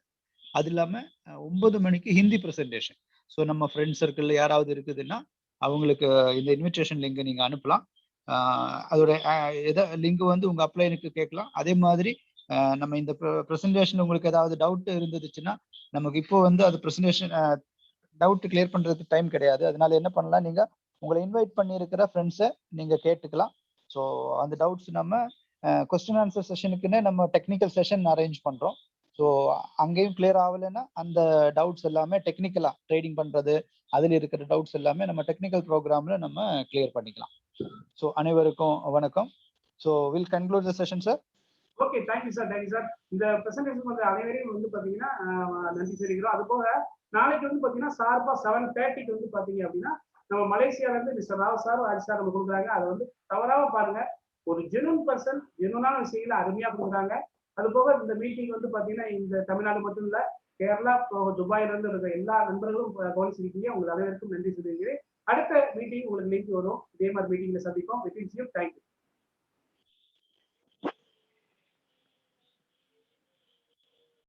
அது இல்லாம 9 மணிக்கு ஹிந்தி பிரசன்டேஷன். ஸோ நம்ம ஃப்ரெண்ட்ஸ் சர்க்கிள் யாராவது இருக்குதுன்னா அவங்களுக்கு இந்த இன்விடேஷன் லிங்க் நீங்க அனுப்பலாம். அதோட லிங்க் வந்து உங்க அப்ளைனுக்கு கேட்கலாம். அதே மாதிரி நம்ம இந்த ப்ரெசன்டேஷன் உங்களுக்கு ஏதாவது டவுட் இருந்துச்சுன்னா நமக்கு இப்போ வந்து அது ப்ரெசன்டேஷன் டவுட் கிளியர் பண்றதுக்கு டைம் கிடையாது. அதனால என்ன பண்ணலாம், நீங்க உங்களை இன்வைட் பண்ணியிருக்கிற ஃப்ரெண்ட்ஸை நீங்க கேட்டுக்கலாம். ஸோ அந்த டவுட்ஸ் நம்ம கொஸ்டின் ஆன்சர் செஷனுக்குன்னு நம்ம டெக்னிக்கல் செஷன் அரேஞ்ச் பண்றோம். ஸோ அங்கேயும் கிளியர் ஆகலைன்னா அந்த டவுட்ஸ் எல்லாமே டெக்னிக்கலா ட்ரேடிங் பண்றது அதில் இருக்கிற டவுட்ஸ் எல்லாமே நம்ம டெக்னிக்கல் ப்ரோக்ராம்ல நம்ம கிளியர் பண்ணிக்கலாம். ஸோ அனைவருக்கும் வணக்கம். So will conclude the session sir. Okay, thank you sir, thank you sir. இந்த பிரசன்டேஷன் வந்து அனைவரையும் வந்து பாத்தீங்கன்னா நன்றி தெரிவிக்கிறோம். அது போக நாளைக்கு வந்து பாத்தீங்கன்னா ஷார்ப்பா 7:30க்கு வந்து பாத்தீங்க அப்படின்னா நம்ம மலேசியால இருந்து mister Rao sir Raj sir நம்ம கொடுக்குறாங்க. அதை வந்து தவறாம பாருங்க. ஒரு ஜெனுவன் பர்சன் ஜெனுவனான விஷயங்களை அருமையா கொடுக்குறாங்க. அது போக இந்த மீட்டிங் வந்து பாத்தீங்கன்னா இந்த தமிழ்நாடு மட்டும் இல்ல, கேரளா, துபாயில இருந்து இருக்கிற எல்லா நண்பர்களும் கவனிச்சிருக்கீங்க. உங்களுக்கு அனைவருக்கும் நன்றி சொல்லியிருக்கிறேன். அடுத்த மீட்டிங் உங்களுக்கு லிங்க் வரும். இதே மாதிரி மீட்டிங்ல சந்திப்போம். தேங்க்யூ.